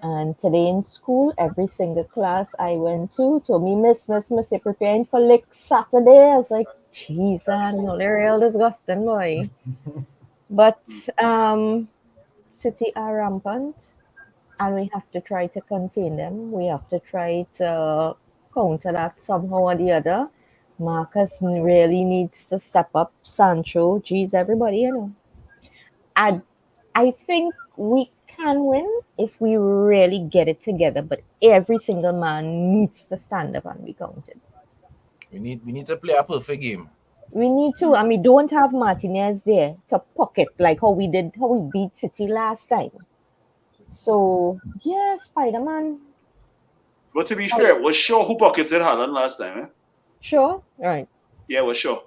And today in school, every single class I went to told me, Miss, you're preparing for Lick Saturday. I was like, jeez, they're real disgusting, boy. But City are rampant, and we have to try to contain them. We have to try to counter that somehow or the other. Marcus really needs to step up. Sancho, geez, everybody, I think we can win if we really get it together, but every single man needs to stand up and be counted. We need to play a perfect game. We need to, and we don't have Martinez there to pocket like how we beat City last time. So yeah, Spider-Man. But to be fair, was sure who pocketed Haaland last time, eh? Sure, right. Yeah, was sure.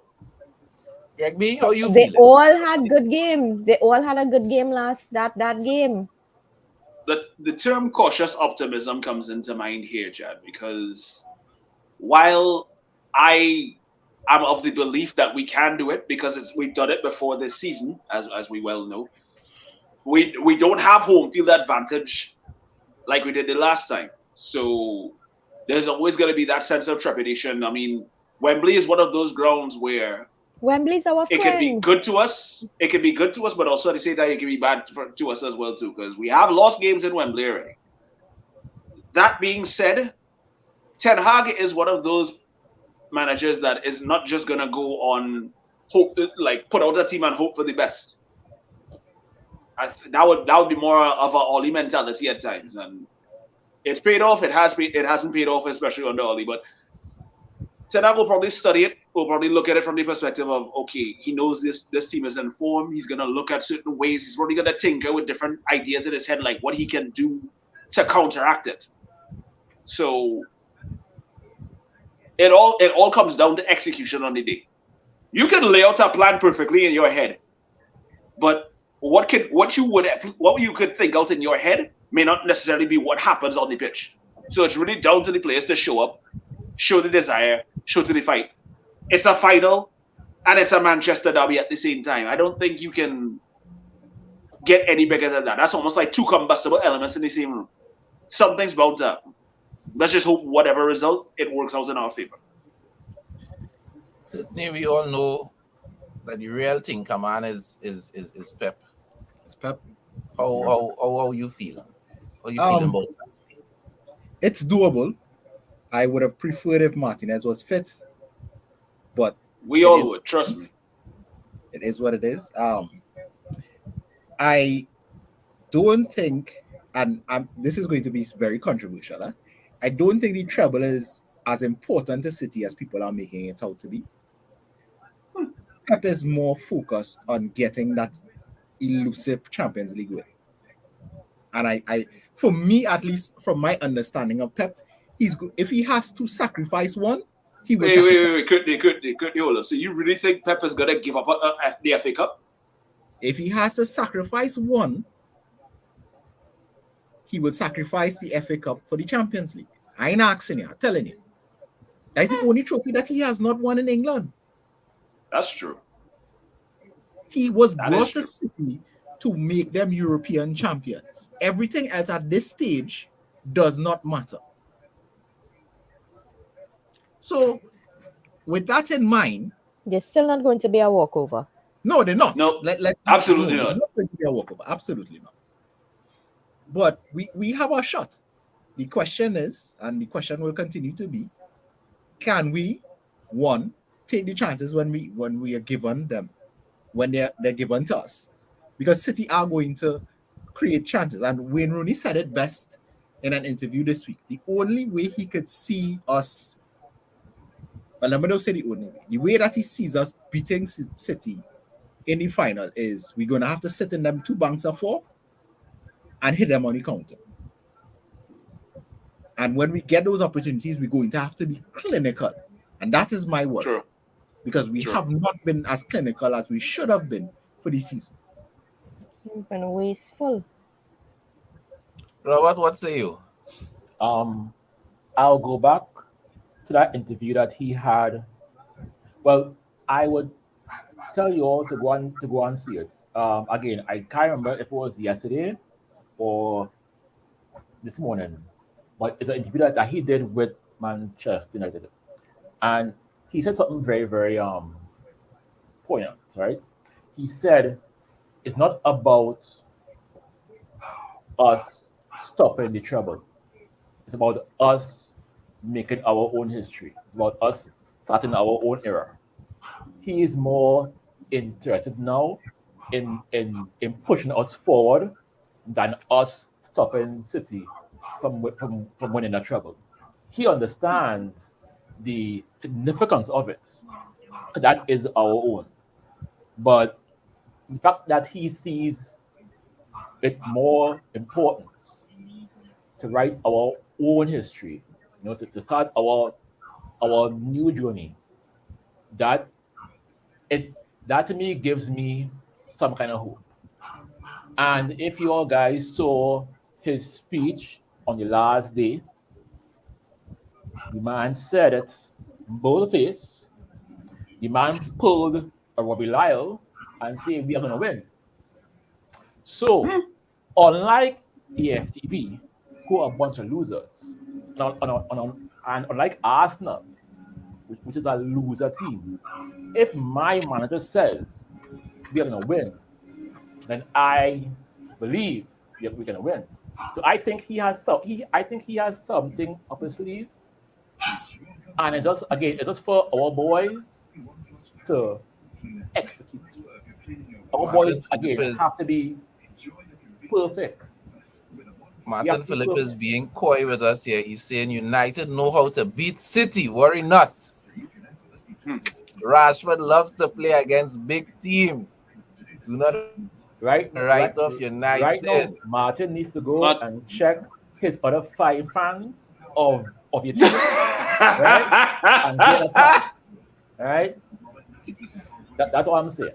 Rugby, how you They feeling? all had good game. They all had a good game last that game. The term cautious optimism comes into mind here, Chad, because while I am of the belief that we can do it because we've done it before this season, as we well know, we don't have home field advantage like we did the last time. So there's always going to be that sense of trepidation. I mean, Wembley is one of those grounds where Wembley's our it friend. can be good to us. It can be good to us, but also at the same time, it can be bad to us as well too, because we have lost games in Wembley already. That being said, Ten Hag is one of those managers that is not just gonna go on hope, like put out a team and hope for the best. That would be more of a Oli mentality at times, and it's paid off. It hasn't paid off, especially under Oli, but Ten Hag will probably study it. We'll probably look at it from the perspective of, okay, he knows this team is in form. He's going to look at certain ways. He's probably going to tinker with different ideas in his head, like what he can do to counteract it. So it all comes down to execution on the day. You can lay out a plan perfectly in your head, but what you could think out in your head may not necessarily be what happens on the pitch. So it's really down to the players to show up, show the desire, show to the fight. It's a final, and it's a Manchester derby at the same time. I don't think you can get any bigger than that. That's almost like two combustible elements in the same room. Something's bound to happen. Let's just hope whatever result, it works out in our favor. Certainly, we all know that the real thing, come on, is Pep. It's Pep. How you feeling? How you feeling about that? It's doable. I would have preferred if Martinez was fit, but we all would, trust me. It is what it is. I don't think, and this is going to be very controversial. I don't think the treble is as important to City as people are making it out to be. Pep is more focused on getting that elusive Champions League win. And I for me, at least from my understanding of Pep, if he has to sacrifice one, he will. Wait, could hold up. So you really think Pep is gonna give up the FA Cup? If he has to sacrifice one, he will sacrifice the FA Cup for the Champions League. I ain't asking you, I'm telling you. That's the only trophy that he has not won in England. That's true. He was That brought is to true. City to make them European champions. Everything else at this stage does not matter. So, with that in mind, They're still not going to be a walkover. no, they're not. No, Let's absolutely no, not. they're not going to be a walkover. Absolutely not. But we have our shot. The question is, and the question will continue to be, can we, one, take the chances when we are given them, when they're given to us? Because City are going to create chances. And Wayne Rooney said it best in an interview this week. The only way he could see us, well, I'm going to say the only way, the way that he sees us beating City in the final is we're going to have to sit in them 2 banks of 4 and hit them on the counter. And when we get those opportunities, we're going to have to be clinical. And that is my worry. True. Because we have not been as clinical as we should have been for this season. You've been wasteful. Robert, what say you? I'll go back to that interview that he had. Well, I would tell you all to go and see it. Again, I can't remember if it was yesterday or this morning, but it's an interview that he did with Manchester United, and he said something very, very poignant. Right? He said it's not about us stopping the trouble. It's about us making our own history. It's about us starting our own era. He is more interested now in pushing us forward than us stopping City from winning the trouble. He understands the significance of it. That is our own. But the fact that he sees it more important to write our own history, to start our new journey, that to me gives me some kind of hope. And if you all guys saw his speech on the last day, the man said it boldface. The man pulled a Robbie Lyle and said we are gonna win. So, unlike EFTV, who are a bunch of losers, and unlike Arsenal, which is a loser team, if my manager says we are gonna win, then I believe we're gonna win. So I think he has something up his sleeve, and it's just for our boys to execute. Our boys have to be perfect. Martin Phillip is being coy with us here. He's saying United know how to beat City. Worry not. Rashford loves to play against big teams. Do not write off United. Right now, Martin needs to go and check his other 5 fans of your team, right? And get a card, right? That's what I'm saying.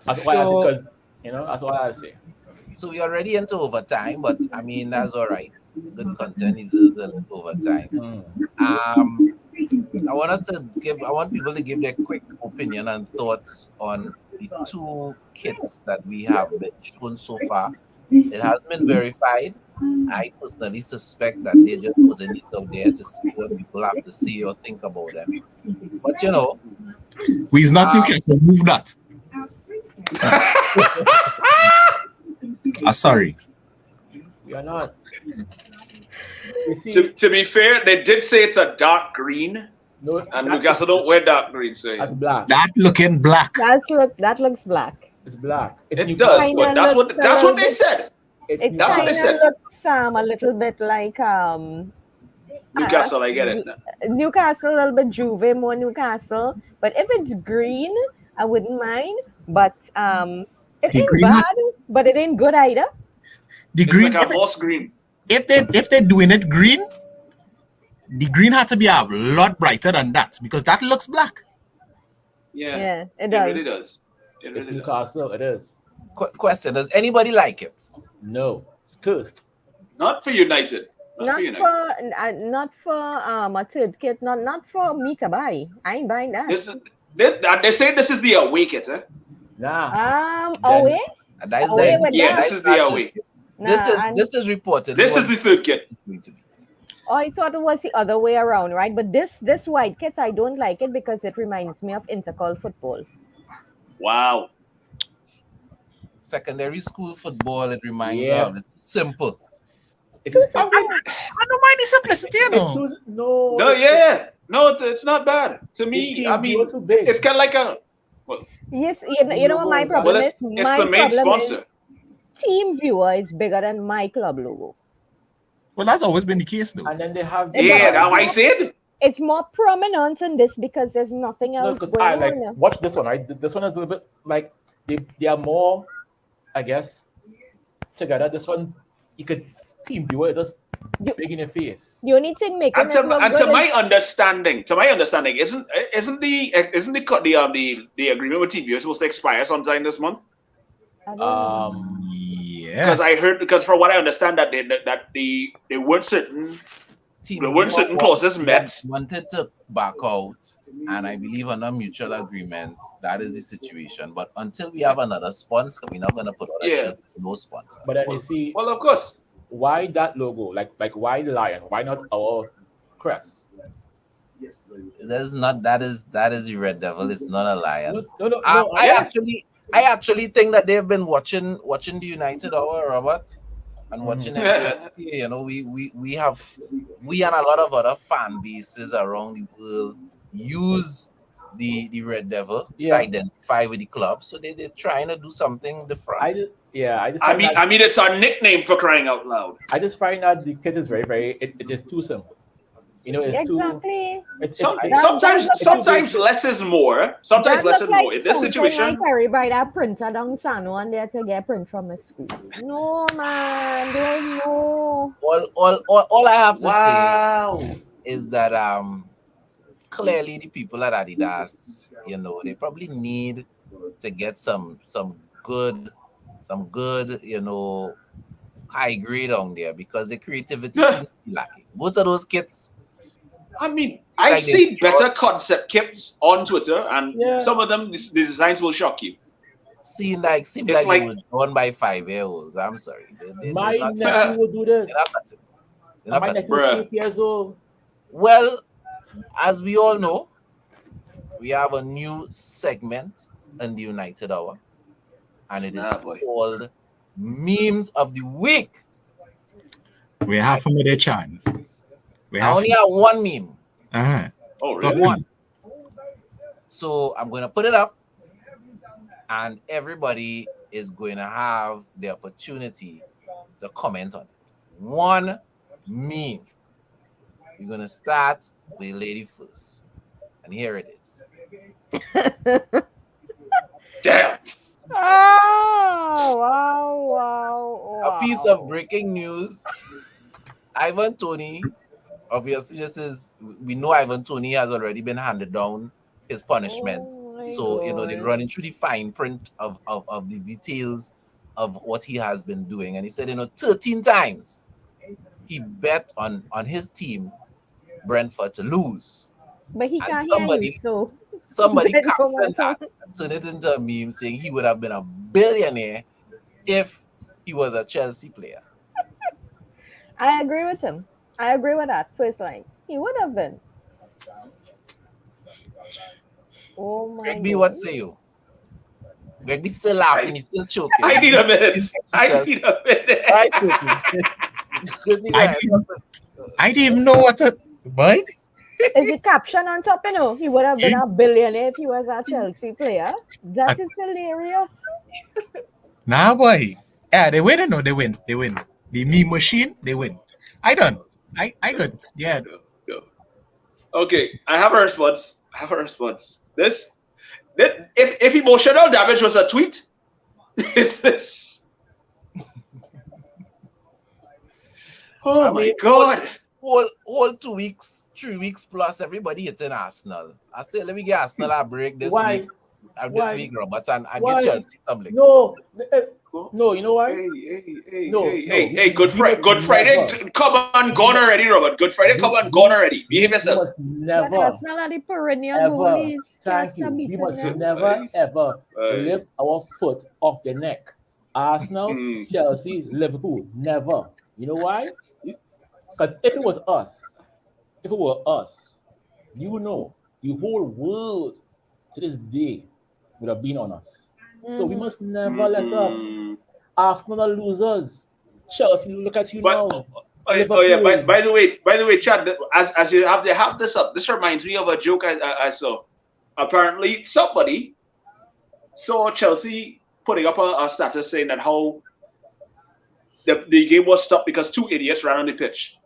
That's what I say. So we are already into overtime, but I mean that's all right. Good content is a little overtime. I want people to give their quick opinion and thoughts on the 2 kits that we have been shown so far. It hasn't been verified. I personally suspect that they're just putting it out there to see what people have to say or think about them. But we's not Newcastle. Move that. Sorry. We are not. To be fair, they did say it's a dark green. No, and Newcastle don't wear dark green, so that's black. That looking black. That looks black. It's black. It does, but that's what they said. It That's what they said. looks a little bit like Newcastle, I get it. Newcastle, a little bit Juve, more Newcastle. But if it's green, I wouldn't mind. But it ain't bad, but it ain't good either. The green, like a moss green. If they're doing it green, the green had to be a lot brighter than that because that looks black. Yeah, it does. It really does. It's Newcastle. It is. Question: does anybody like it? No, it's cursed. Not for United. Not for United. not for a third kit, not for me to buy. I ain't buying that. They say this is the away kit, eh? Nah. Away? That is Away the with Yeah, that? this is the away. This is reported. This is the third kit. It's going to be. Oh, I thought it was the other way around, right? But this white kit, I don't like it because it reminds me of intercol football. Wow. Secondary school football, it reminds me Yeah. of. It's simple. It Too is simple. I don't mind the simplicity, you know. no. No, yeah. No, it's not bad. To me, team I mean, viewer too big. it's kind of like a. Yes, you know what my problem Well, is? it's My the main problem sponsor. is Team Viewer is bigger than my club logo. Well, that's always been the case, though. And then they have Yeah, now I said. It's more prominent in this because there's nothing no, else because going I like on. watch this one, right? This one is a little bit like they are more, I guess, together. This one you could team viewer is just big in your face. The only thing making And it look to good my is understanding, isn't the agreement with TV supposed to expire sometime this month? I don't know. Yeah. Because from what I understand that they weren't certain clauses met. Wanted to back out, and I believe under mutual agreement that is the situation. But until we have another sponsor, we're not gonna put out a shirt with no sponsor. But then you see, Well, of course. why that logo? Like why the lion? Why not our crest? That is the Red Devil. It's not a lion. No. I actually think that they've been watching the United Hour, Robert, and watching FUSP. You know, we and a lot of other fan bases around the world use the Red Devil to identify with the club. So they're trying to do something different. I mean, it's our nickname for crying out loud. I just find that the kit is very. It is too simple. You know, it's exactly. Sometimes less is more. Sometimes less is more. In this situation, I carry by that printer down San Juan there to get print from a school. No man, don't know. All I have to say is that clearly the people at Adidas, you know, they probably need to get some good, you know, high grade on there because the creativity seems to be lacking. Both of those kits. I mean, I've seen better concept kits on Twitter, and some of them, the designs will shock you. Seem like it was done by 5-year-olds. I'm sorry. My nephew will do this. My nephew is 8 years old. Well, as we all know, we have a new segment in the United Hour, and it is called Memes of the Week. We have from the chan. I only have one meme. Oh, really? One. So I'm going to put it up, and everybody is going to have the opportunity to comment on it. One meme. We're going to start with lady first. And here it is. Damn. Oh, wow. A piece of breaking news. Ivan Toney, obviously we know Ivan Toney has already been handed down his punishment. So, you know, they're running through the fine print of the details of what he has been doing. And he said, 13 times he bet on his team, Brentford, to lose. But he And can't hear you, so somebody captioned that and turned it into a meme saying he would have been a billionaire if he was a Chelsea player. I agree with him. I agree with that first line. He would have been. Oh my Greg B, God. what say you? Greg B still laughing, he's still choking. I need a minute. I didn't even know what to. But Is the caption on top, he would have been a billionaire if he was a Chelsea player. That is hilarious. nah, boy. Yeah, they win or no? They win. The meme machine, they win. I done. I good. Yeah. No. Okay, I have a response. This if emotional damage was a tweet, is this? Oh my God. Whole 2 weeks, 3 weeks plus, everybody hitting Arsenal. I said, let me get Arsenal a break this week. I'm Why? just being Robert and Why? get Chelsea some links. No, no, you know why? No, Good Friday, Good Friday, never. come on, gone already, Robert. Good Friday, come on, gone already. Behave We yourself. must But never, Arsenal are the perennial ever, bullies. thank Just you. a We beating must them. never, ever Aye. lift our foot off the neck. Arsenal, Mm. Chelsea, Liverpool, never. You know why? Because if it was us, you know, the whole world to this day would have been on us. So we Mhm. must never let up. Mm. Arsenal are losers. Chelsea, look at you But now. yeah. Liverpool. By the way, Chad. As you have this up, this reminds me of a joke I saw. Apparently, somebody saw Chelsea putting up a status saying that how the game was stopped because two idiots ran on the pitch.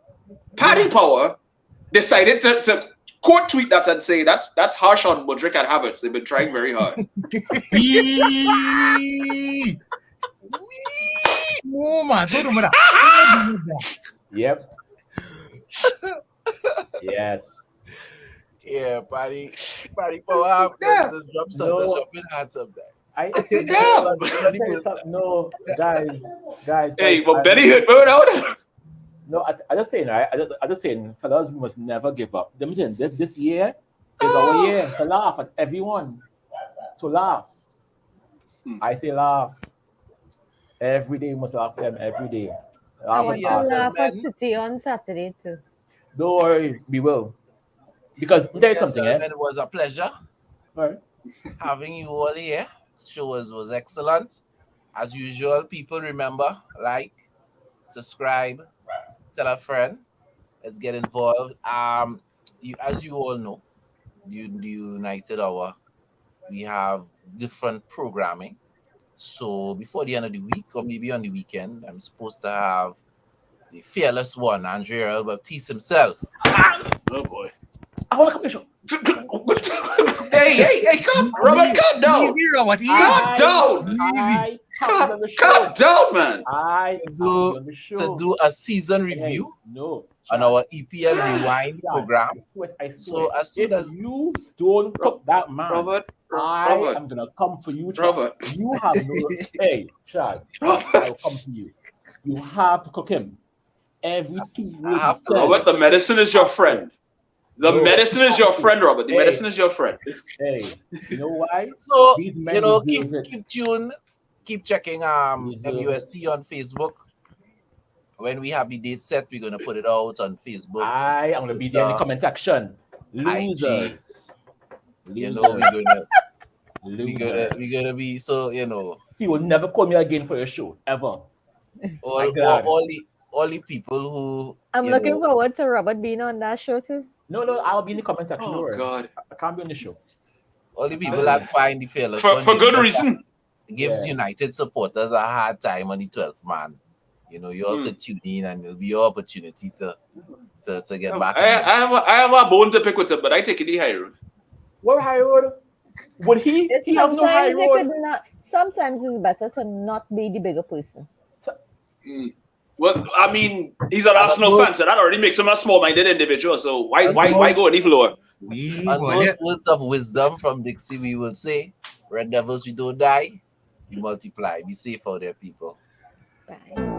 Paddy Power decided to quote tweet that and say that's harsh on Mudryk and Havertz. They've been trying very hard. Wee! Oh man, don't do that. Yep. Yes. Yeah, Paddy Power Yeah. just drop No. dropping hard sometimes. I Yeah. Bloody person. no, guys. Hey, but I'm- belly hurt me without. No, I just saying, right? I just saying, fellas, we must never give up. Let me saying, this year is our year to laugh at everyone. To laugh. I say laugh. Every day we must laugh at them every day. I Laugh want at to Yeah, Arsenal. laugh at men. City on Saturday too. Don't worry, we will. Because let me tell you something, Gentlemen, it was a pleasure Right. having you all here. Show was excellent. As usual, people remember, like, subscribe, tell a friend. Let's get involved. As you all know, the United Hour, we have different programming. So before the end of the week, or maybe on the weekend, I'm supposed to have the fearless one, Andre Earl Baptiste himself. Oh boy. I want to come to the show. Hey, come, Robert, calm down. Easy, Robert. Easy. Calm down. I have to be on the show. Calm down, man. I have to be on the show. To do a season Hey, review no. on our EPL Rewind Yeah, program. I So swear, as soon if as you don't put that man, Robert, I Robert, am gonna come for you, Chad. Robert. You have no hey, Chad. I'll come for you. You have to cook him every 2 words. have to, Robert, the medicine is your friend. The No. medicine is your friend, Robert. The Hey. medicine is your friend. Hey, you know why? so These men you know, deserve it. keep tuned, keep checking Deserve MUSC on Facebook. When we have the date set, we're gonna put it out on Facebook. I am gonna be there in the Twitter, comment section. Losers. You know, Losers. we're gonna be so, you know, He will never call me again for your show ever. all the people who I'm you looking know, forward to Robert being on that show too. No, I'll be in the comment section. Don't Oh worry. God. I can't be on the show. all the people that find the fearless For one good gives- reason. gives Yeah. United supporters a hard time on the 12th man. You know, you all could tune in and it'll be your opportunity to get back. I have a bone to pick with him, but I take it the high road. What high road? Would he have no high Sometimes you road? could not. Sometimes it's better to not be the bigger person. Well, I mean, he's an Arsenal fan, so that already makes him a small-minded individual. So why go any lower? We And boy, those words of wisdom from Dixie, we would say, Red Devils, we don't die, we multiply. Be safe out there, people. Bye.